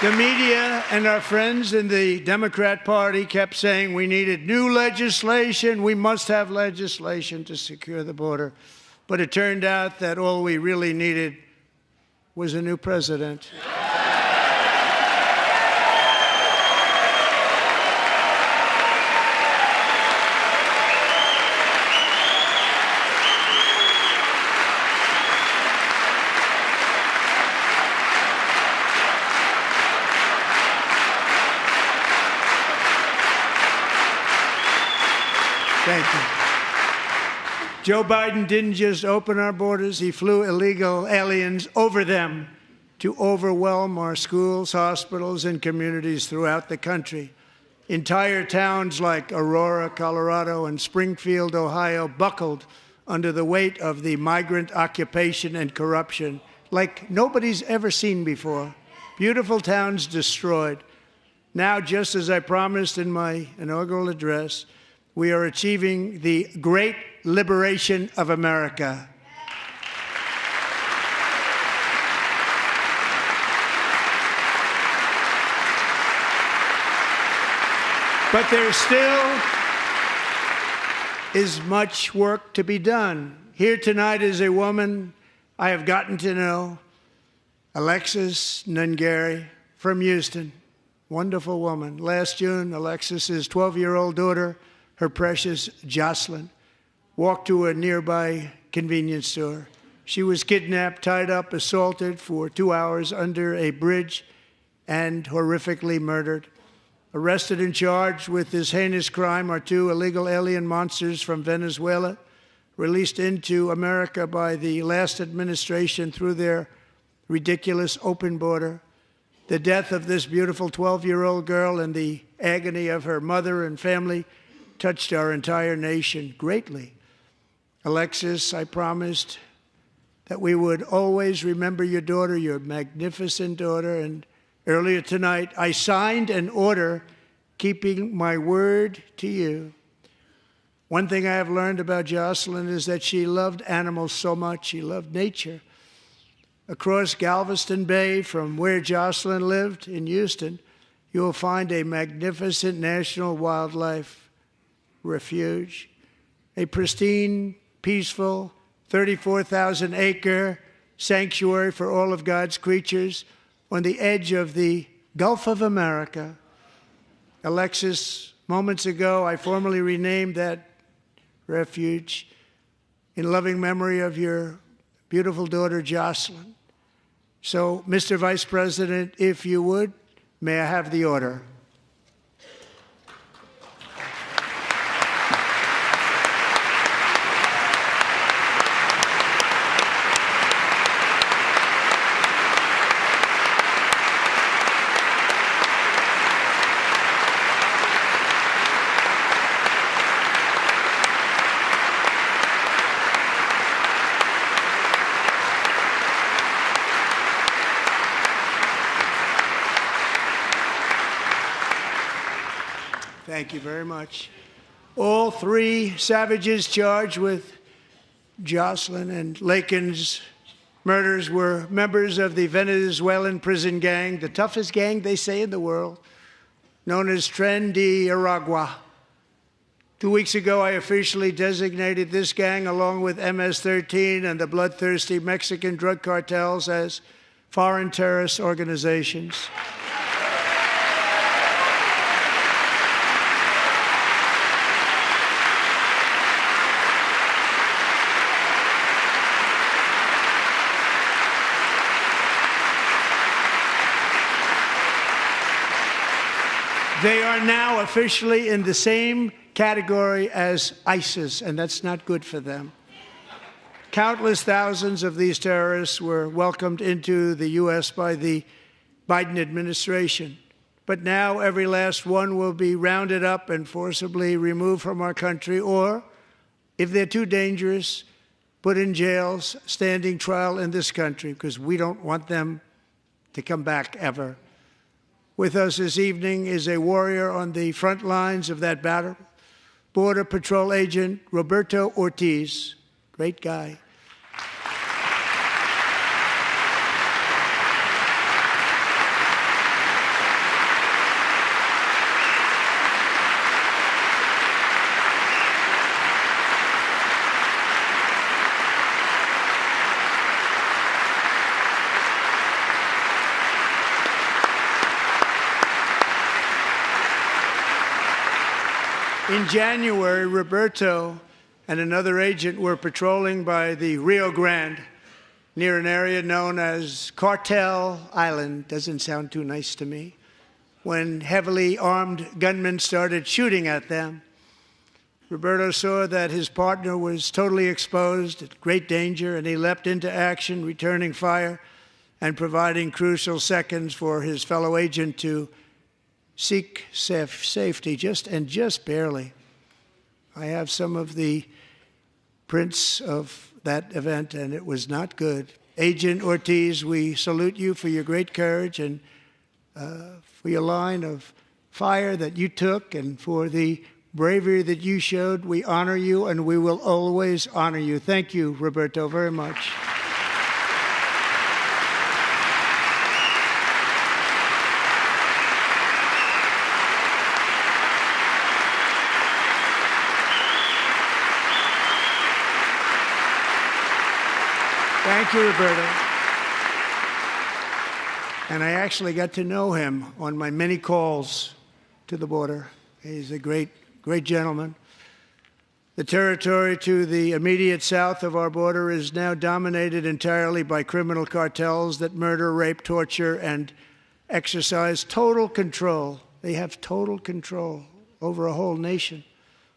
The media and our friends in the Democrat Party kept saying we needed new legislation, we must have legislation to secure the border. But it turned out that all we really needed was a new president. Thank you. Joe Biden didn't just open our borders, he flew illegal aliens over them to overwhelm our schools, hospitals, and communities throughout the country. Entire towns like Aurora, Colorado, and Springfield, Ohio, buckled under the weight of the migrant occupation and corruption like nobody's ever seen before. Beautiful towns destroyed. Now, just as I promised in my inaugural address, we are achieving the great liberation of America. But there still is much work to be done. Here tonight is a woman I have gotten to know, Alexis Nungari from Houston. Wonderful woman. Last June, Alexis's 12-year-old daughter, her precious Jocelyn, walked to a nearby convenience store. She was kidnapped, tied up, assaulted for 2 hours under a bridge, and horrifically murdered. Arrested and charged with this heinous crime are 2 illegal alien monsters from Venezuela, released into America by the last administration through their ridiculous open border. The death of this beautiful 12-year-old girl and the agony of her mother and family touched our entire nation greatly. Alexis, I promised that we would always remember your daughter, your magnificent daughter, and earlier tonight I signed an order keeping my word to you. One thing I have learned about Jocelyn is that she loved animals so much. She loved nature. Across Galveston Bay, from where Jocelyn lived in Houston, you will find a magnificent national wildlife refuge, a pristine, peaceful, 34,000-acre sanctuary for all of God's creatures on the edge of the Gulf of America. Alexis, moments ago, I formally renamed that refuge in loving memory of your beautiful daughter, Jocelyn. So, Mr. Vice President, if you would, may I have the order? Thank you very much. All three savages charged with Jocelyn and Lakin's murders were members of the Venezuelan prison gang, the toughest gang, they say, in the world, known as Tren de Aragua. 2 weeks ago, I officially designated this gang, along with MS-13 and the bloodthirsty Mexican drug cartels, as foreign terrorist organizations. They are now officially in the same category as ISIS, and that's not good for them. Countless thousands of these terrorists were welcomed into the U.S. by the Biden administration. But now every last one will be rounded up and forcibly removed from our country, or, if they're too dangerous, put in jails, standing trial in this country, because we don't want them to come back ever. With us this evening is a warrior on the front lines of that battle, Border Patrol Agent Roberto Ortiz. Great guy. In January, Roberto and another agent were patrolling by the Rio Grande near an area known as Cartel Island. Doesn't sound too nice to me. When heavily armed gunmen started shooting at them, Roberto saw that his partner was totally exposed, at great danger, and he leapt into action, returning fire and providing crucial seconds for his fellow agent to seek safety, just barely. I have some of the prints of that event, and it was not good. Agent Ortiz, we salute you for your great courage and for your line of fire that you took and for the bravery that you showed. We honor you, and we will always honor you. Thank you, Roberto, very much. Thank you, Roberto. And I actually got to know him on my many calls to the border. He's a great gentleman. The territory to the immediate south of our border is now dominated entirely by criminal cartels that murder, rape, torture, and exercise total control. They have total control over a whole nation,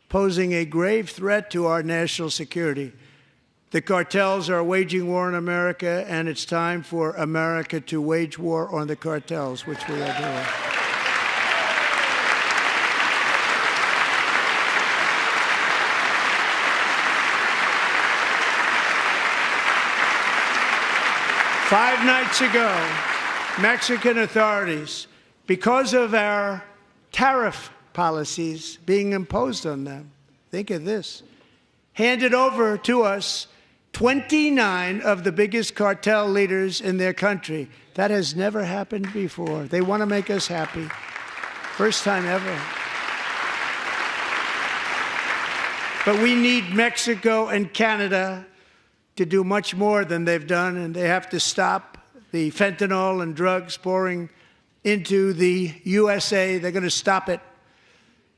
posing a grave threat to our national security. The cartels are waging war on America, and it's time for America to wage war on the cartels, which we are doing. Five nights ago, Mexican authorities, because of our tariff policies being imposed on them, think of this, handed over to us 29 of the biggest cartel leaders in their country. That has never happened before. They want to make us happy. First time ever. But we need Mexico and Canada to do much more than they've done, and they have to stop the fentanyl and drugs pouring into the USA. They're going to stop it.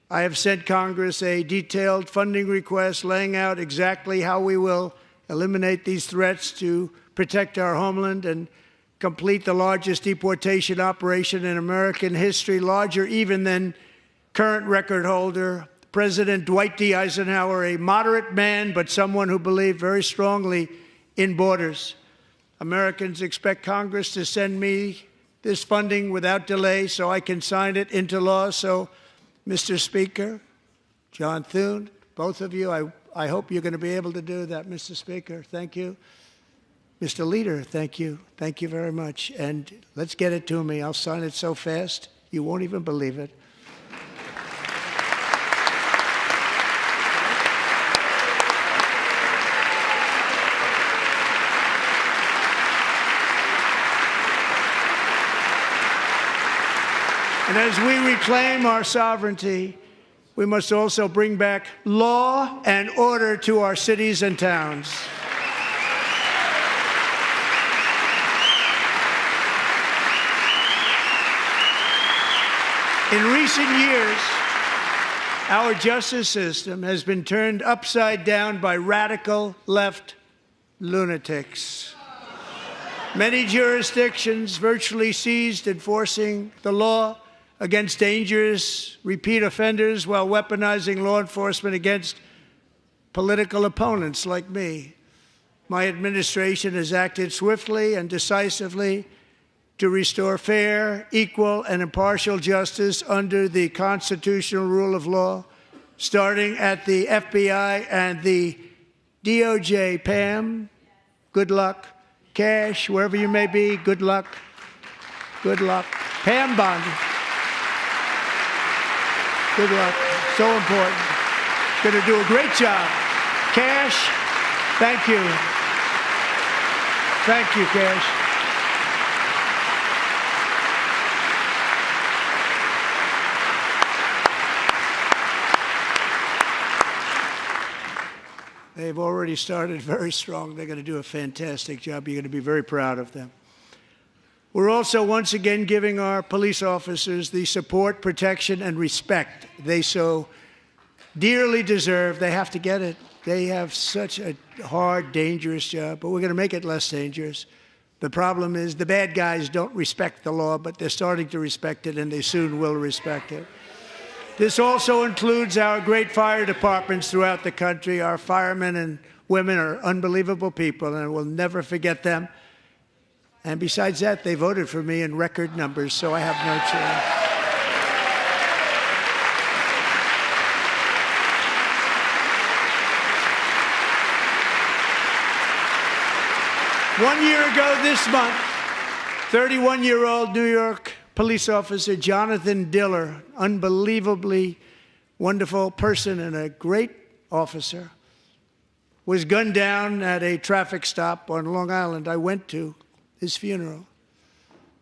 I have sent Congress a detailed funding request laying out exactly how we will eliminate these threats to protect our homeland and complete the largest deportation operation in American history, larger even than current record holder President Dwight D. Eisenhower, a moderate man, but someone who believed very strongly in borders. Americans expect Congress to send me this funding without delay so I can sign it into law. So, Mr. Speaker, John Thune, both of you, I hope you're going to be able to do that, Mr. Speaker. Thank you. Mr. Leader, thank you. Thank you very much. And let's get it to me. I'll sign it so fast, you won't even believe it. And as we reclaim our sovereignty, we must also bring back law and order to our cities and towns. In recent years, our justice system has been turned upside down by radical left lunatics. Many jurisdictions virtually ceased enforcing the law against dangerous repeat offenders while weaponizing law enforcement against political opponents like me. My administration has acted swiftly and decisively to restore fair, equal, and impartial justice under the constitutional rule of law, starting at the FBI and the DOJ. Pam, good luck. Cash, wherever you may be, good luck. Good luck. Pam Bondi, good luck. So important. Going to do a great job. Cash, thank you. Thank you, Cash. They've already started very strong. They're going to do a fantastic job. You're going to be very proud of them. We're also once again giving our police officers the support, protection, and respect they so dearly deserve. They have to get it. They have such a hard, dangerous job, but we're going to make it less dangerous. The problem is the bad guys don't respect the law, but they're starting to respect it, and they soon will respect it. This also includes our great fire departments throughout the country. Our firemen and women are unbelievable people, and we'll never forget them. And besides that, they voted for me in record numbers, so I have no choice. 1 year ago this month, 31-year-old New York police officer Jonathan Diller, unbelievably wonderful person and a great officer, was gunned down at a traffic stop on Long Island. I went to his funeral.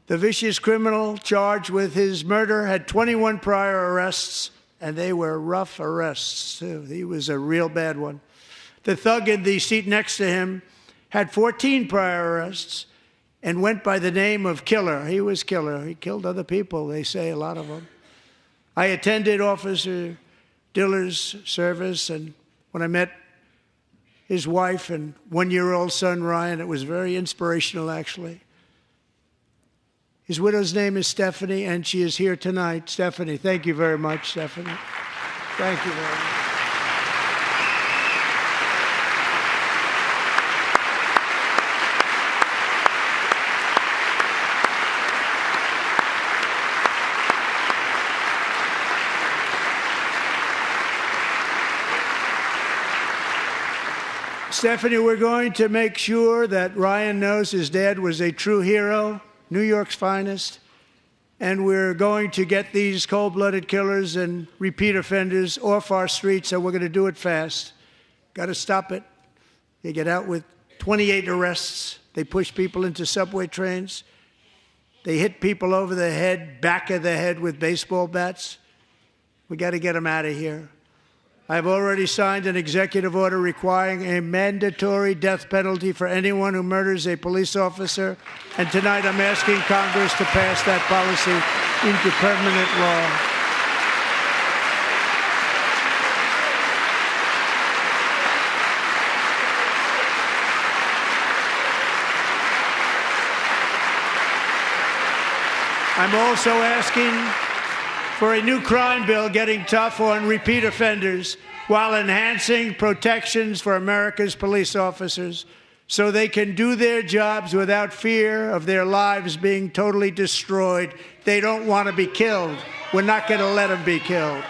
The vicious criminal charged with his murder had 21 prior arrests, and they were rough arrests, too. He was a real bad one. The thug in the seat next to him had 14 prior arrests and went by the name of Killer. He was Killer. He killed other people, they say, a lot of them. I attended Officer Diller's service, and when I met his wife and one-year-old son, Ryan, it was very inspirational, actually. His widow's name is Stephanie, and she is here tonight. Stephanie, thank you very much, Stephanie. Thank you very much. Stephanie, we're going to make sure that Ryan knows his dad was a true hero, New York's finest, and we're going to get these cold-blooded killers and repeat offenders off our streets, and we're going to do it fast. Got to stop it. They get out with 28 arrests. They push people into subway trains. They hit people over the head, back of the head with baseball bats. We got to get them out of here. I've already signed an executive order requiring a mandatory death penalty for anyone who murders a police officer, and tonight I'm asking Congress to pass that policy into permanent law. I'm also asking for a new crime bill getting tough on repeat offenders while enhancing protections for America's police officers so they can do their jobs without fear of their lives being totally destroyed. They don't want to be killed. We're not going to let them be killed.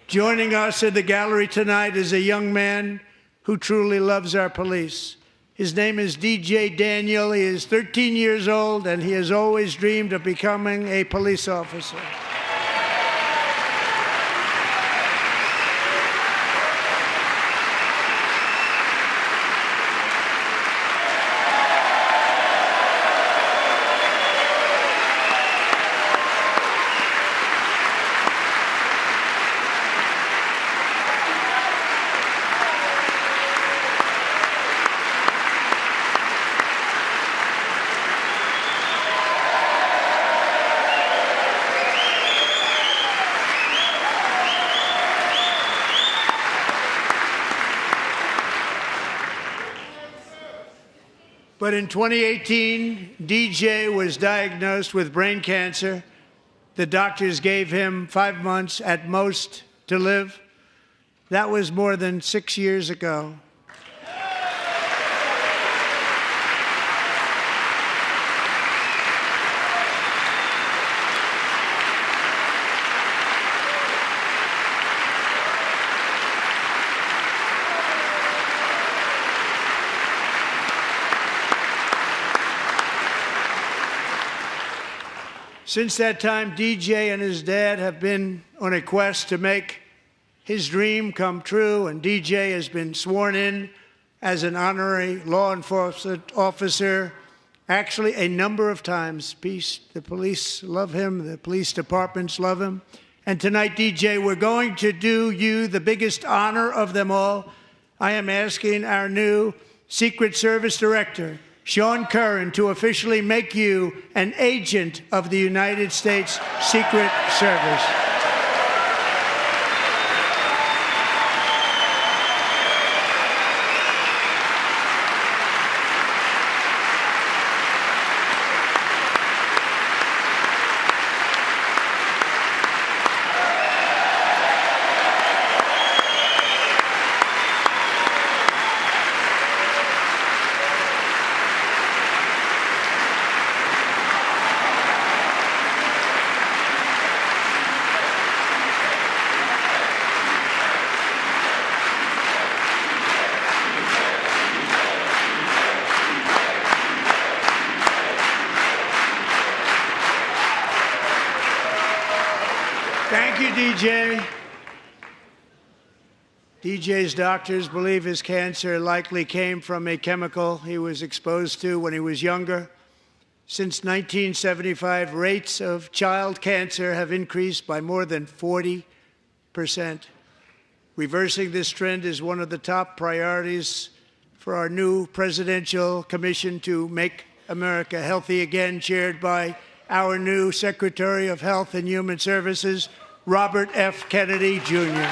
Joining us in the gallery tonight is a young man who truly loves our police. His name is DJ Daniel. He is 13 years old, and he has always dreamed of becoming a police officer. But in 2018, DJ was diagnosed with brain cancer. The doctors gave him 5 months at most to live. That was more than 6 years ago. Since that time, DJ and his dad have been on a quest to make his dream come true, and DJ has been sworn in as an honorary law enforcement officer, actually a number of times. The police love him, the police departments love him. And tonight, DJ, we're going to do you the biggest honor of them all. I am asking our new Secret Service Director, Sean Curran, to officially make you an agent of the United States Secret Service. Thank you, DJ. DJ's doctors believe his cancer likely came from a chemical he was exposed to when he was younger. Since 1975, rates of child cancer have increased by more than 40%. Reversing this trend is one of the top priorities for our new presidential commission to make America healthy again, chaired by our new Secretary of Health and Human Services, Robert F. Kennedy, Jr.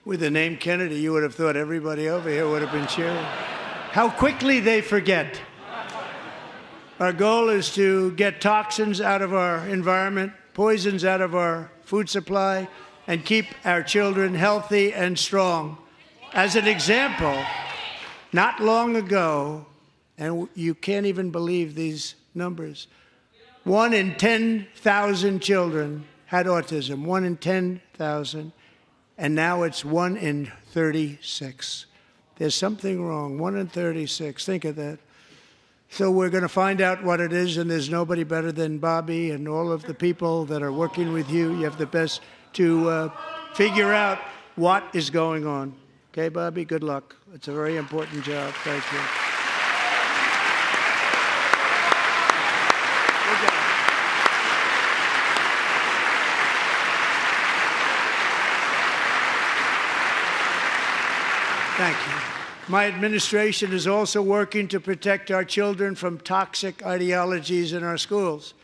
With the name Kennedy, you would have thought everybody over here would have been cheering. How quickly they forget. Our goal is to get toxins out of our environment, poisons out of our food supply, and keep our children healthy and strong. As an example, not long ago, and you can't even believe these numbers, 1 in 10,000 children had autism, 1 in 10,000. And now it's 1 in 36. There's something wrong, 1 in 36. Think of that. So we're going to find out what it is, and there's nobody better than Bobby and all of the people that are working with you. You have the best to figure out what is going on. Okay, Bobby, good luck. It's a very important job. Thank you. Good job. Thank you. My administration is also working to protect our children from toxic ideologies in our schools.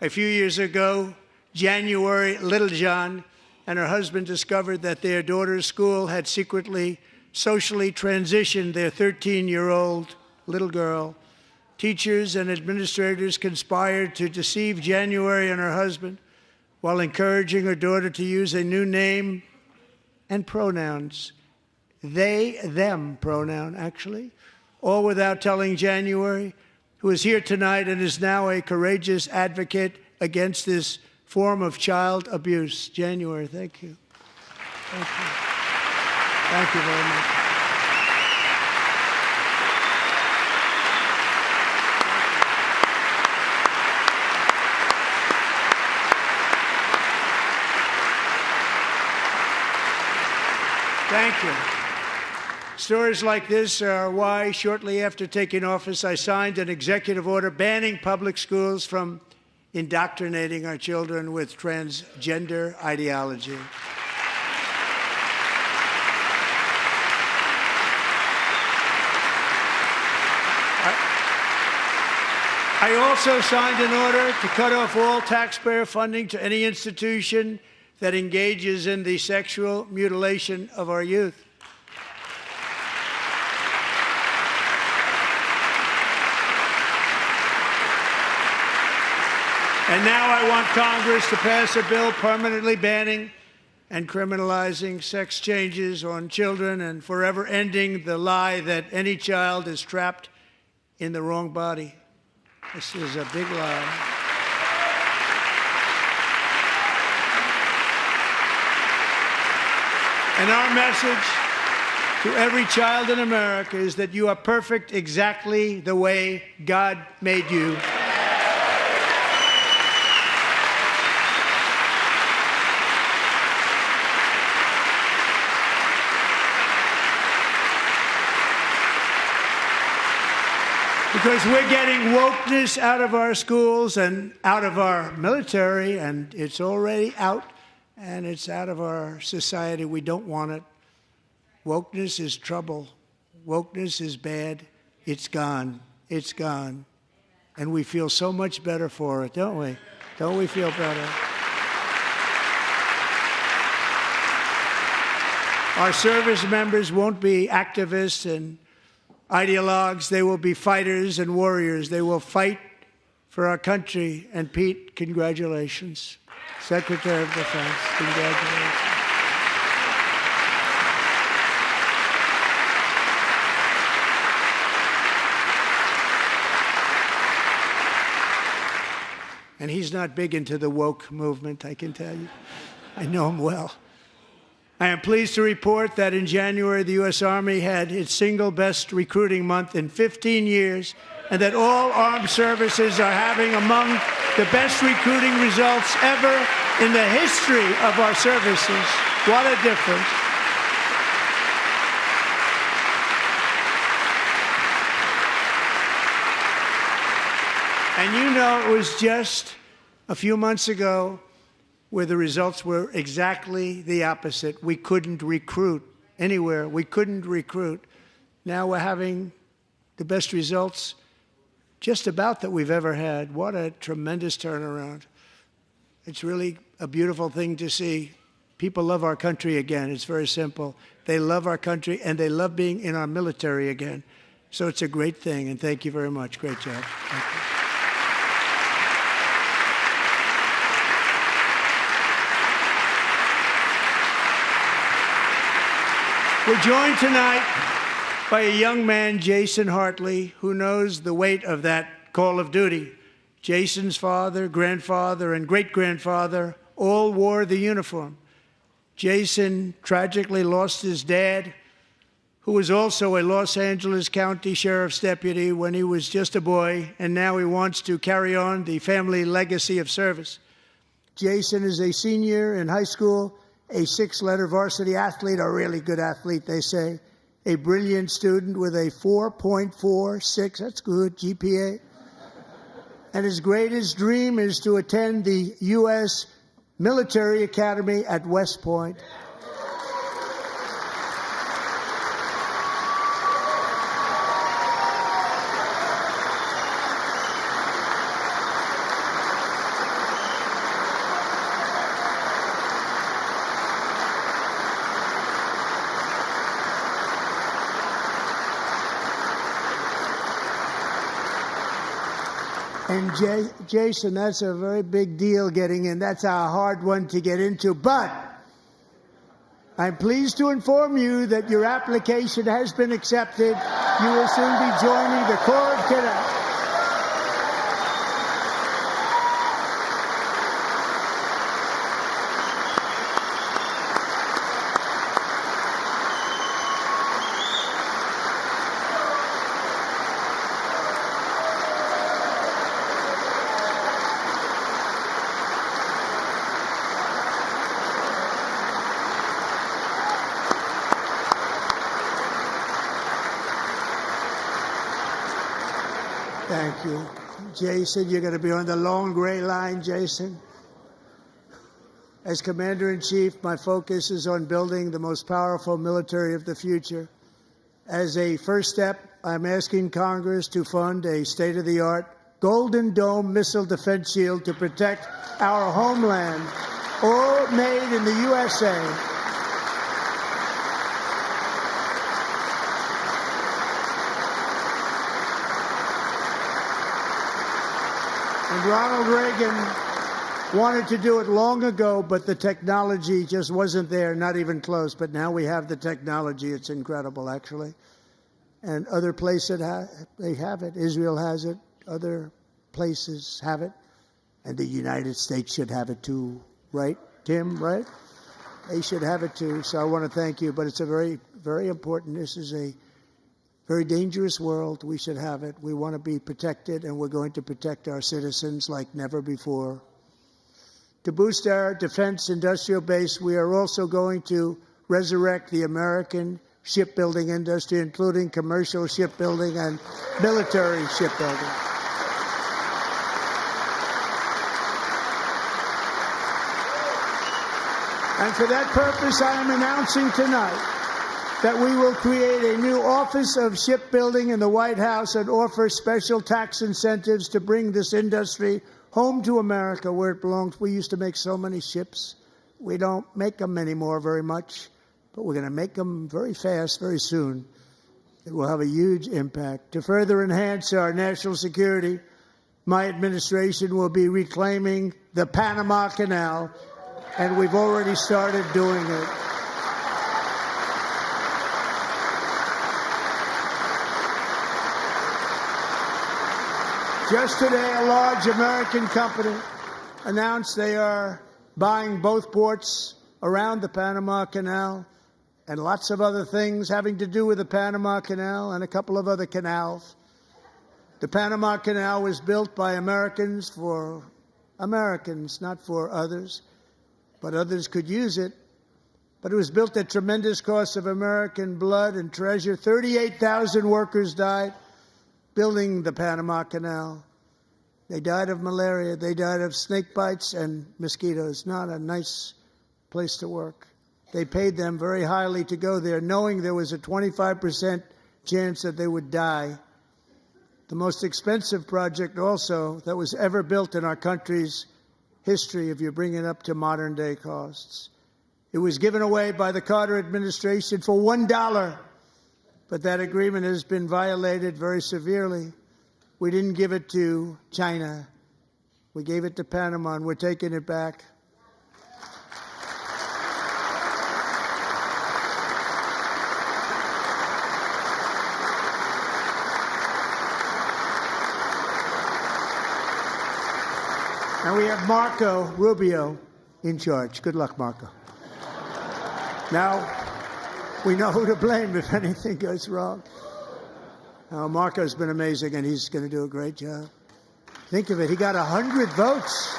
A few years ago, January Littlejohn and her husband discovered that their daughter's school had secretly, socially transitioned their 13-year-old little girl. Teachers and administrators conspired to deceive January and her husband while encouraging her daughter to use a new name and pronouns. They, them pronoun, actually, all without telling January, who is here tonight and is now a courageous advocate against this form of child abuse. January, thank you. Thank you. Thank you very much. Thank you. Stories like this are why, shortly after taking office, I signed an executive order banning public schools from indoctrinating our children with transgender ideology. I also signed an order to cut off all taxpayer funding to any institution that engages in the sexual mutilation of our youth. And now I want Congress to pass a bill permanently banning and criminalizing sex changes on children and forever ending the lie that any child is trapped in the wrong body. This is a big lie. And our message to every child in America is that you are perfect exactly the way God made you. Because we're getting wokeness out of our schools and out of our military, and it's already out, and it's out of our society. We don't want it. Wokeness is trouble. Wokeness is bad. It's gone. It's gone. And we feel so much better for it, don't we? Don't we feel better? Our service members won't be activists and ideologues. They will be fighters and warriors. They will fight for our country. And Pete, congratulations. Secretary of Defense, congratulations. And he's not big into the woke movement, I can tell you. I know him well. I am pleased to report that in January, the U.S. Army had its single best recruiting month in 15 years, and that all armed services are having among the best recruiting results ever in the history of our services. What a difference. And you know, it was just a few months ago where the results were exactly the opposite. We couldn't recruit anywhere. We couldn't recruit. Now we're having the best results just about that we've ever had. What a tremendous turnaround. It's really a beautiful thing to see. People love our country again. It's very simple. They love our country, and they love being in our military again. So it's a great thing, and thank you very much. Great job. Thank you. We're joined tonight by a young man, Jason Hartley, who knows the weight of that call of duty. Jason's father, grandfather, and great-grandfather all wore the uniform. Jason tragically lost his dad, who was also a Los Angeles County Sheriff's deputy when he was just a boy, and now he wants to carry on the family legacy of service. Jason is a senior in high school, a six-letter varsity athlete, a really good athlete, they say, a brilliant student with a 4.46, that's good, GPA. And his greatest dream is to attend the U.S. Military Academy at West Point. And Jason, that's a very big deal getting in. That's a hard one to get into. But I'm pleased to inform you that your application has been accepted. You will soon be joining the Corps of Cadets. Thank you. Jason, you're going to be on the long gray line, Jason. As Commander-in-Chief, my focus is on building the most powerful military of the future. As a first step, I'm asking Congress to fund a state-of-the-art Golden Dome missile defense shield to protect our homeland, all made in the USA. And Ronald Reagan wanted to do it long ago, but the technology just wasn't there, not even close. But now we have the technology. It's incredible, actually. And other places, they have it. Israel has it. Other places have it. And the United States should have it too, right, Tim, right? They should have it too. So I want to thank you. But it's a very, very important. This is a very dangerous world. We should have it. We want to be protected, and we're going to protect our citizens like never before. To boost our defense industrial base, we are also going to resurrect the American shipbuilding industry, including commercial shipbuilding and military shipbuilding. And for that purpose, I am announcing tonight that we will create a new Office of Shipbuilding in the White House and offer special tax incentives to bring this industry home to America, where it belongs. We used to make so many ships. We don't make them anymore very much, but we're going to make them very fast, very soon. It will have a huge impact. To further enhance our national security, my administration will be reclaiming the Panama Canal, and we've already started doing it. Just today, a large American company announced they are buying both ports around the Panama Canal and lots of other things having to do with the Panama Canal and a couple of other canals. The Panama Canal was built by Americans for Americans, not for others, but others could use it. But it was built at tremendous cost of American blood and treasure. 38,000 workers died building the Panama Canal. They died of malaria. They died of snake bites and mosquitoes. Not a nice place to work. They paid them very highly to go there, knowing there was a 25% chance that they would die. The most expensive project also that was ever built in our country's history, if you bring it up to modern day costs. It was given away by the Carter administration for $1. But that agreement has been violated very severely. We didn't give it to China. We gave it to Panama, and we're taking it back. And we have Marco Rubio in charge. Good luck, Marco. Now, we know who to blame if anything goes wrong. Marco's been amazing, and he's going to do a great job. Think of it. He got 100 votes.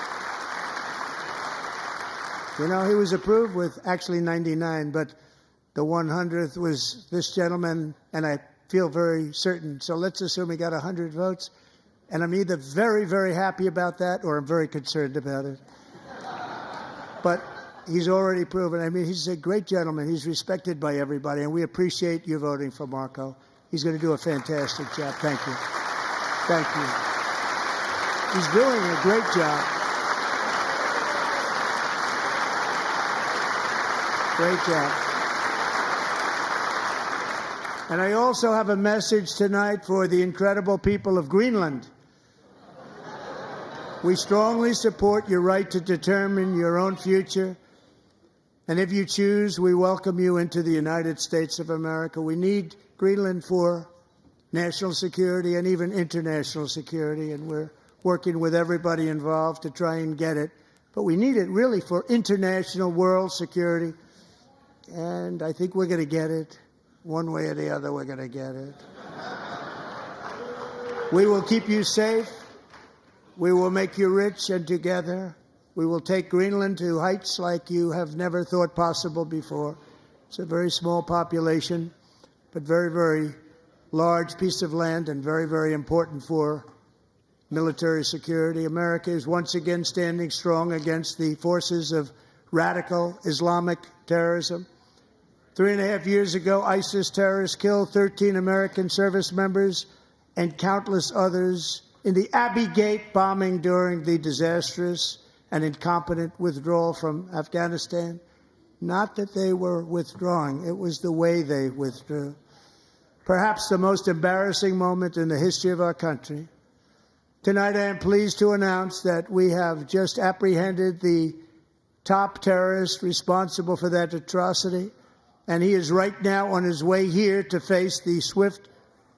You know, he was approved with actually 99, but the 100th was this gentleman, and I feel very certain. So let's assume he got 100 votes, and I'm either very, very happy about that or I'm very concerned about it. But he's already proven. I mean, he's a great gentleman. He's respected by everybody, and we appreciate you voting for Marco. He's going to do a fantastic job. Thank you. Thank you. He's doing a great job. Great job. And I also have a message tonight for the incredible people of Greenland. We strongly support your right to determine your own future. And if you choose, we welcome you into the United States of America. We need Greenland for national security and even international security, and we're working with everybody involved to try and get it. But we need it really for international world security, and I think we're going to get it. One way or the other, we're going to get it. We will keep you safe. We will make you rich, and together we will take Greenland to heights like you have never thought possible before. It's a very small population, but very, very large piece of land and very, very important for military security. America is once again standing strong against the forces of radical Islamic terrorism. 3.5 years ago, ISIS terrorists killed 13 American service members and countless others in the Abbey Gate bombing during the disastrous and incompetent withdrawal from Afghanistan. Not that they were withdrawing, it was the way they withdrew. Perhaps the most embarrassing moment in the history of our country. Tonight, I am pleased to announce that we have just apprehended the top terrorist responsible for that atrocity, and he is right now on his way here to face the swift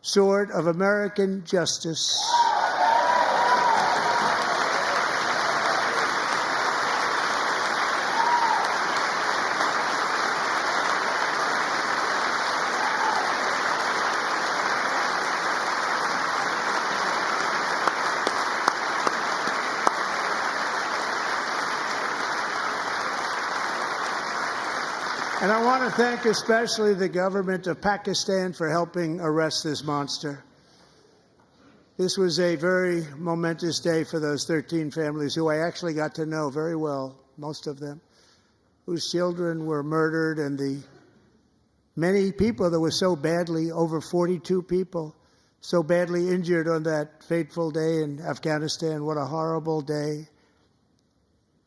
sword of American justice. And I want to thank especially the government of Pakistan for helping arrest this monster. This was a very momentous day for those 13 families who I actually got to know very well, most of them, whose children were murdered, and the many people that were so badly, over 42 people, so badly injured on that fateful day in Afghanistan. What a horrible day.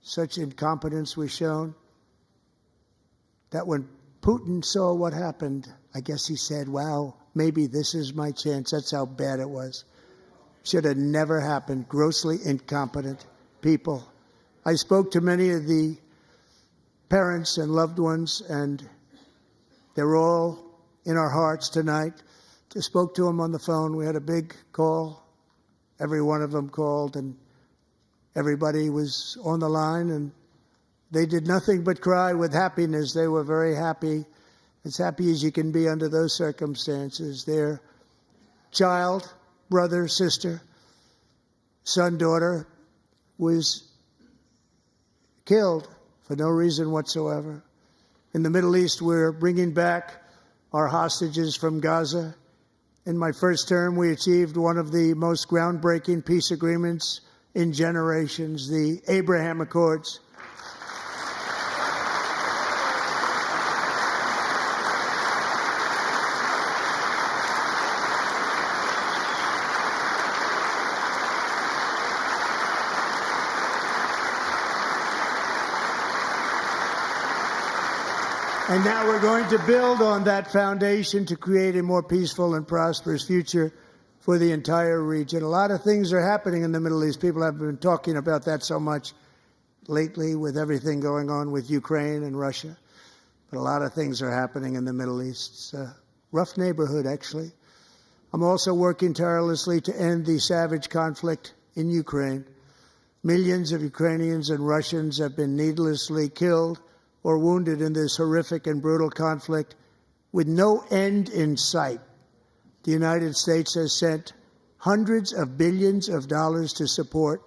Such incompetence was shown. That when Putin saw what happened, I guess he said, wow, maybe this is my chance. That's how bad it was. Should have never happened. Grossly incompetent people. I spoke to many of the parents and loved ones, and they're all in our hearts tonight. Just spoke to them on the phone. We had a big call. Every one of them called, and everybody was on the line, and they did nothing but cry with happiness. They were very happy, as happy as you can be under those circumstances. Their child, brother, sister, son, daughter was killed for no reason whatsoever. In the Middle East, we're bringing back our hostages from Gaza. In my first term, we achieved one of the most groundbreaking peace agreements in generations, the Abraham Accords. And now we're going to build on that foundation to create a more peaceful and prosperous future for the entire region. A lot of things are happening in the Middle East. People have been talking about that so much lately with everything going on with Ukraine and Russia. But a lot of things are happening in the Middle East. It's a rough neighborhood, actually. I'm also working tirelessly to end the savage conflict in Ukraine. Millions of Ukrainians and Russians have been needlessly killed or wounded in this horrific and brutal conflict with no end in sight. The United States has sent hundreds of billions of dollars to support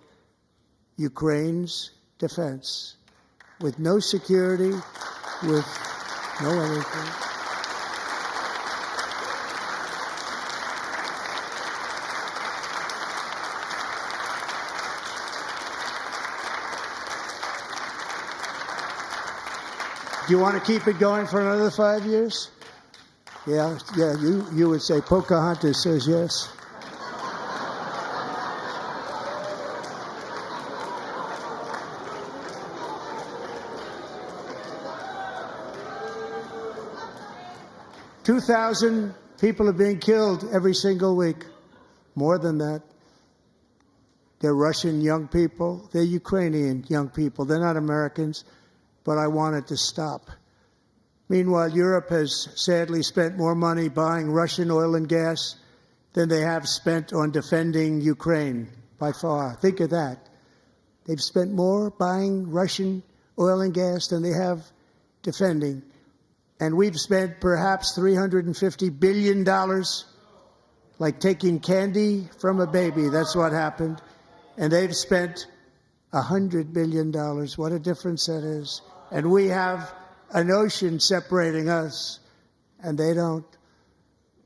Ukraine's defense, with no security, with no anything. Do you want to keep it going for another 5 years? Yeah, you would say Pocahontas says yes. $2,000 people are being killed every single week. More than that. They're Russian young people. They're Ukrainian young people. They're not Americans. But I want it to stop. Meanwhile, Europe has sadly spent more money buying Russian oil and gas than they have spent on defending Ukraine, by far. Think of that. They've spent more buying Russian oil and gas than they have defending. And we've spent perhaps $350 billion, like taking candy from a baby. That's what happened. And they've spent $100 billion. What a difference that is. And we have an ocean separating us, and they don't.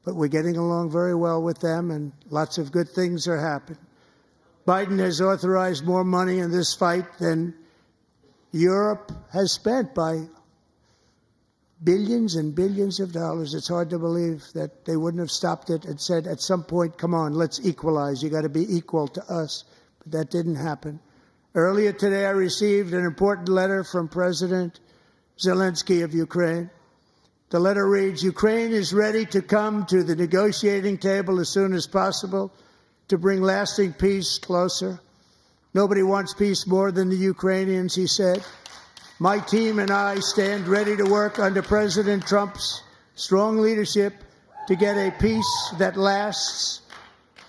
But we're getting along very well with them, and lots of good things are happening. Biden has authorized more money in this fight than Europe has spent by billions and billions of dollars. It's hard to believe that they wouldn't have stopped it and said at some point, come on, let's equalize. You got to be equal to us. But that didn't happen. Earlier today, I received an important letter from President Zelensky of Ukraine. The letter reads, Ukraine is ready to come to the negotiating table as soon as possible to bring lasting peace closer. Nobody wants peace more than the Ukrainians, he said. My team and I stand ready to work under President Trump's strong leadership to get a peace that lasts.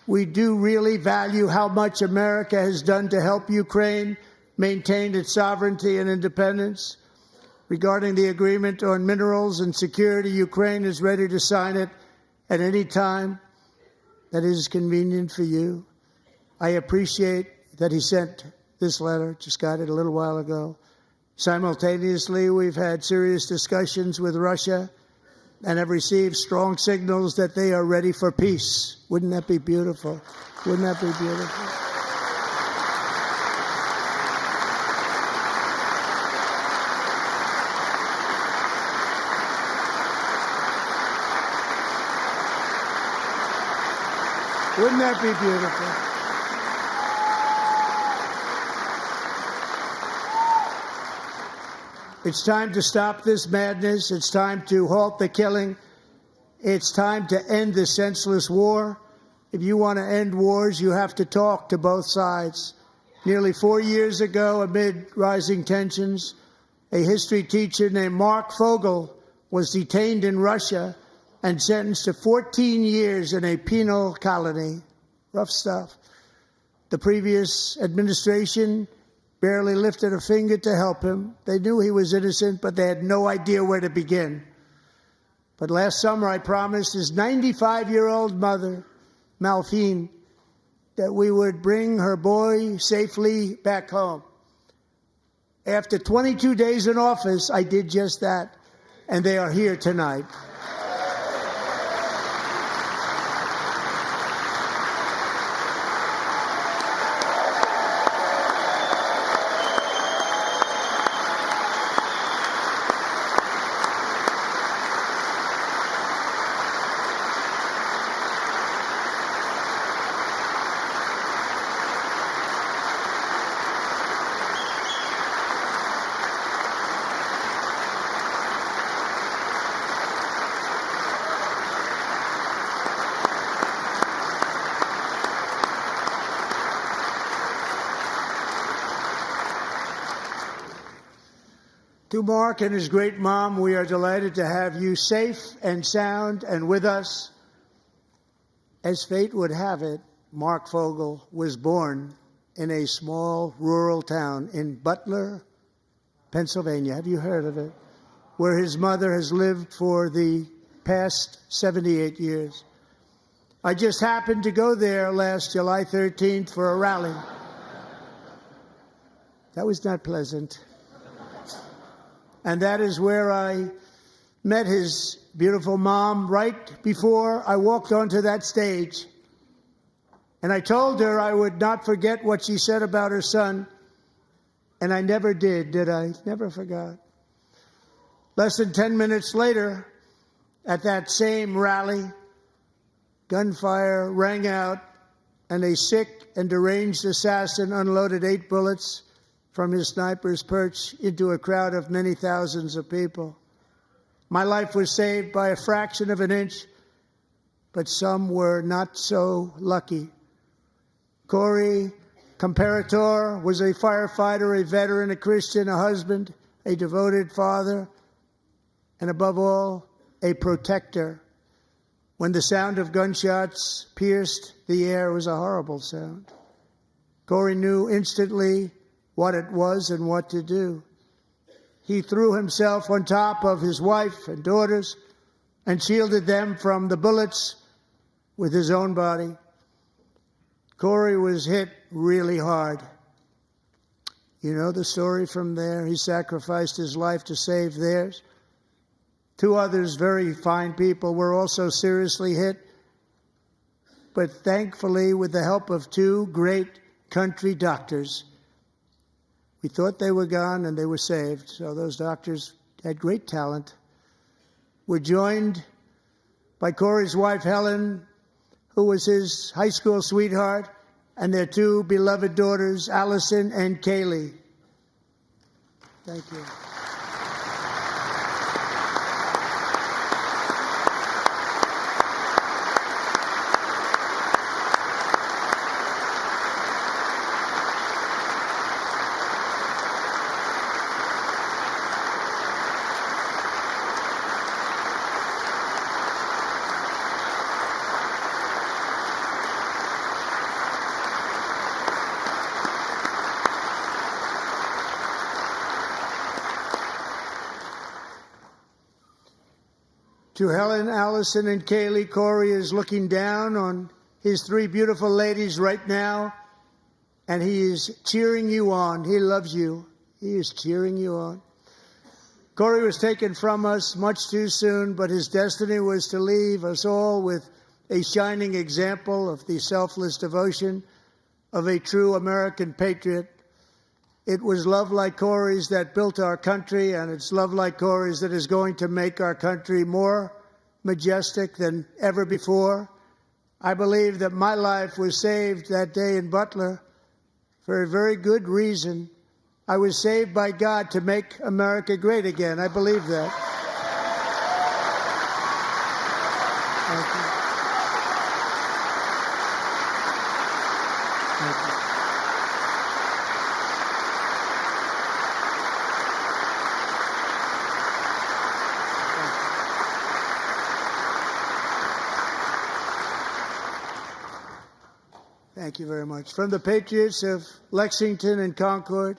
We do really value how much America has done to help Ukraine maintain its sovereignty and independence. Regarding the agreement on minerals and security, Ukraine is ready to sign it at any time that is convenient for you. I appreciate that he sent this letter, just got it a little while ago. Simultaneously, we've had serious discussions with Russia and have received strong signals that they are ready for peace. Wouldn't that be beautiful? Wouldn't that be beautiful? Wouldn't that be beautiful? It's time to stop this madness. It's time to halt the killing. It's time to end this senseless war. If you want to end wars, you have to talk to both sides. Nearly 4 years ago, amid rising tensions, a history teacher named Mark Fogel was detained in Russia and sentenced to 14 years in a penal colony. Rough stuff. The previous administration barely lifted a finger to help him. They knew he was innocent, but they had no idea where to begin. But last summer, I promised his 95-year-old mother, Malphine, that we would bring her boy safely back home. After 22 days in office, I did just that, and they are here tonight. To Mark and his great mom, we are delighted to have you safe and sound and with us. As fate would have it, Mark Fogel was born in a small rural town in Butler, Pennsylvania. Have you heard of it? Where his mother has lived for the past 78 years. I just happened to go there last July 13th for a rally. That was not pleasant. And that is where I met his beautiful mom right before I walked onto that stage. And I told her I would not forget what she said about her son. And I never did I? Never forgot. Less than 10 minutes later, at that same rally, gunfire rang out, and a sick and deranged assassin unloaded 8 bullets from his sniper's perch into a crowd of many thousands of people. My life was saved by a fraction of an inch, but some were not so lucky. Corey Comparator was a firefighter, a veteran, a Christian, a husband, a devoted father, and above all, a protector. When the sound of gunshots pierced the air, it was a horrible sound. Corey knew instantly what it was and what to do. He threw himself on top of his wife and daughters and shielded them from the bullets with his own body. Corey was hit really hard. You know the story from there. He sacrificed his life to save theirs. 2 others, very fine people, were also seriously hit. But thankfully, with the help of 2 great country doctors, we thought they were gone and they were saved. So those doctors had great talent. We're joined by Corey's wife, Helen, who was his high school sweetheart, and their two beloved daughters, Allison and Kaylee. Thank you. To Helen, Allison, and Kaylee, Corey is looking down on his three beautiful ladies right now, and he is cheering you on. He loves you. He is cheering you on. Corey was taken from us much too soon, but his destiny was to leave us all with a shining example of the selfless devotion of a true American patriot. It was love like Corey's that built our country, and it's love like Corey's that is going to make our country more majestic than ever before. I believe that my life was saved that day in Butler for a very good reason. I was saved by God to make America great again. I believe that. Thank you. Thank you. Thank you very much. From the patriots of Lexington and Concord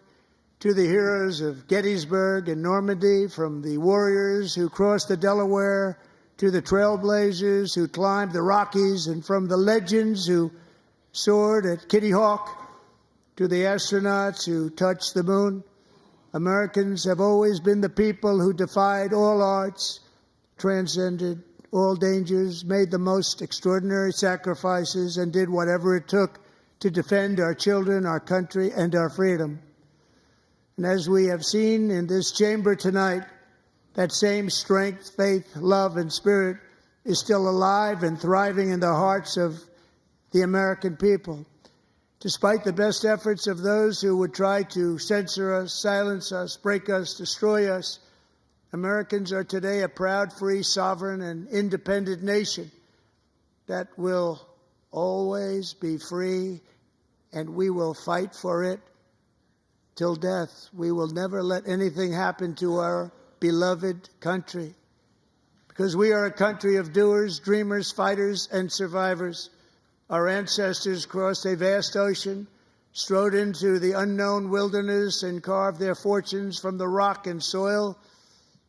to the heroes of Gettysburg and Normandy, from the warriors who crossed the Delaware to the trailblazers who climbed the Rockies, and from the legends who soared at Kitty Hawk to the astronauts who touched the moon, Americans have always been the people who defied all odds, transcended all dangers, made the most extraordinary sacrifices, and did whatever it took to defend our children, our country, and our freedom. And as we have seen in this chamber tonight, that same strength, faith, love, and spirit is still alive and thriving in the hearts of the American people. Despite the best efforts of those who would try to censor us, silence us, break us, destroy us, Americans are today a proud, free, sovereign, and independent nation that will always be free, and we will fight for it till death. We will never let anything happen to our beloved country, because we are a country of doers, dreamers, fighters, and survivors. Our ancestors crossed a vast ocean, strode into the unknown wilderness, and carved their fortunes from the rock and soil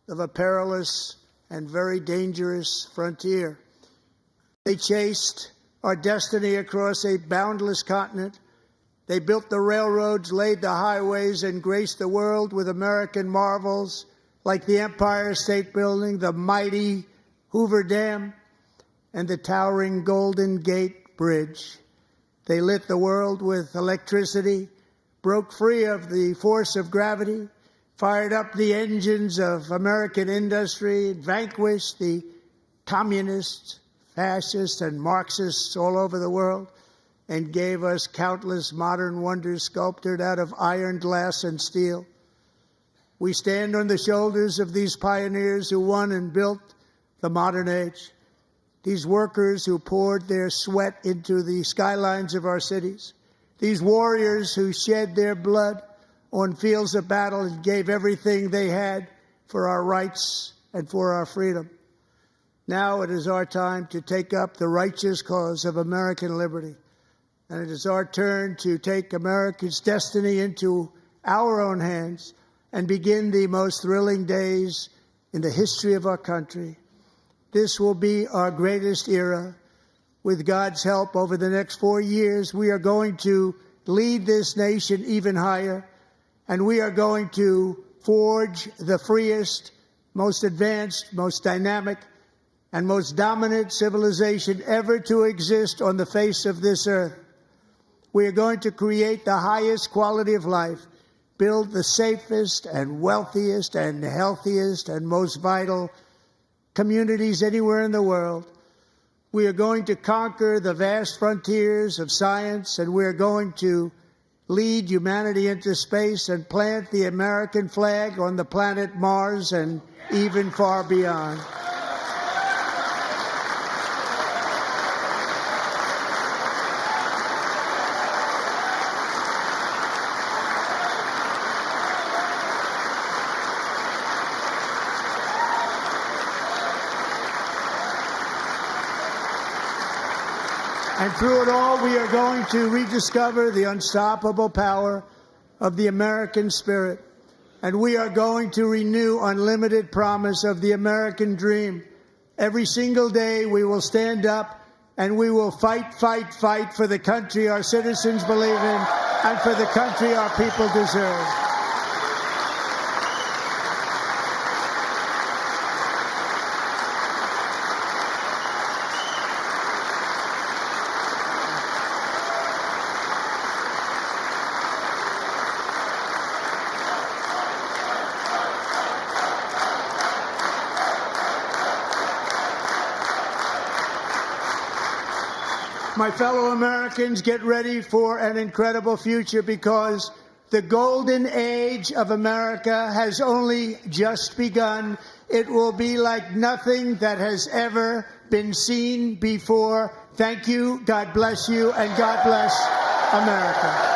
of a perilous and very dangerous frontier. They chased our destiny across a boundless continent. They built the railroads, laid the highways, and graced the world with American marvels like the Empire State Building, the mighty Hoover Dam, and the towering Golden Gate Bridge. They lit the world with electricity, broke free of the force of gravity, fired up the engines of American industry, vanquished the communists, fascists, and Marxists all over the world, and gave us countless modern wonders sculptured out of iron, glass, and steel. We stand on the shoulders of these pioneers who won and built the modern age, these workers who poured their sweat into the skylines of our cities, these warriors who shed their blood on fields of battle and gave everything they had for our rights and for our freedom. Now it is our time to take up the righteous cause of American liberty. And it is our turn to take America's destiny into our own hands and begin the most thrilling days in the history of our country. This will be our greatest era. With God's help, over the next 4 years, we are going to lead this nation even higher, and we are going to forge the freest, most advanced, most dynamic, and most dominant civilization ever to exist on the face of this earth. We are going to create the highest quality of life, build the safest and wealthiest and healthiest and most vital communities anywhere in the world. We are going to conquer the vast frontiers of science, and we are going to lead humanity into space and plant the American flag on the planet Mars and even far beyond. And through it all, we are going to rediscover the unstoppable power of the American spirit. And we are going to renew unlimited promise of the American dream. Every single day, we will stand up and we will fight, fight, fight for the country our citizens believe in and for the country our people deserve. My fellow Americans, get ready for an incredible future, because the golden age of America has only just begun. It will be like nothing that has ever been seen before. Thank you, God bless you, and God bless America.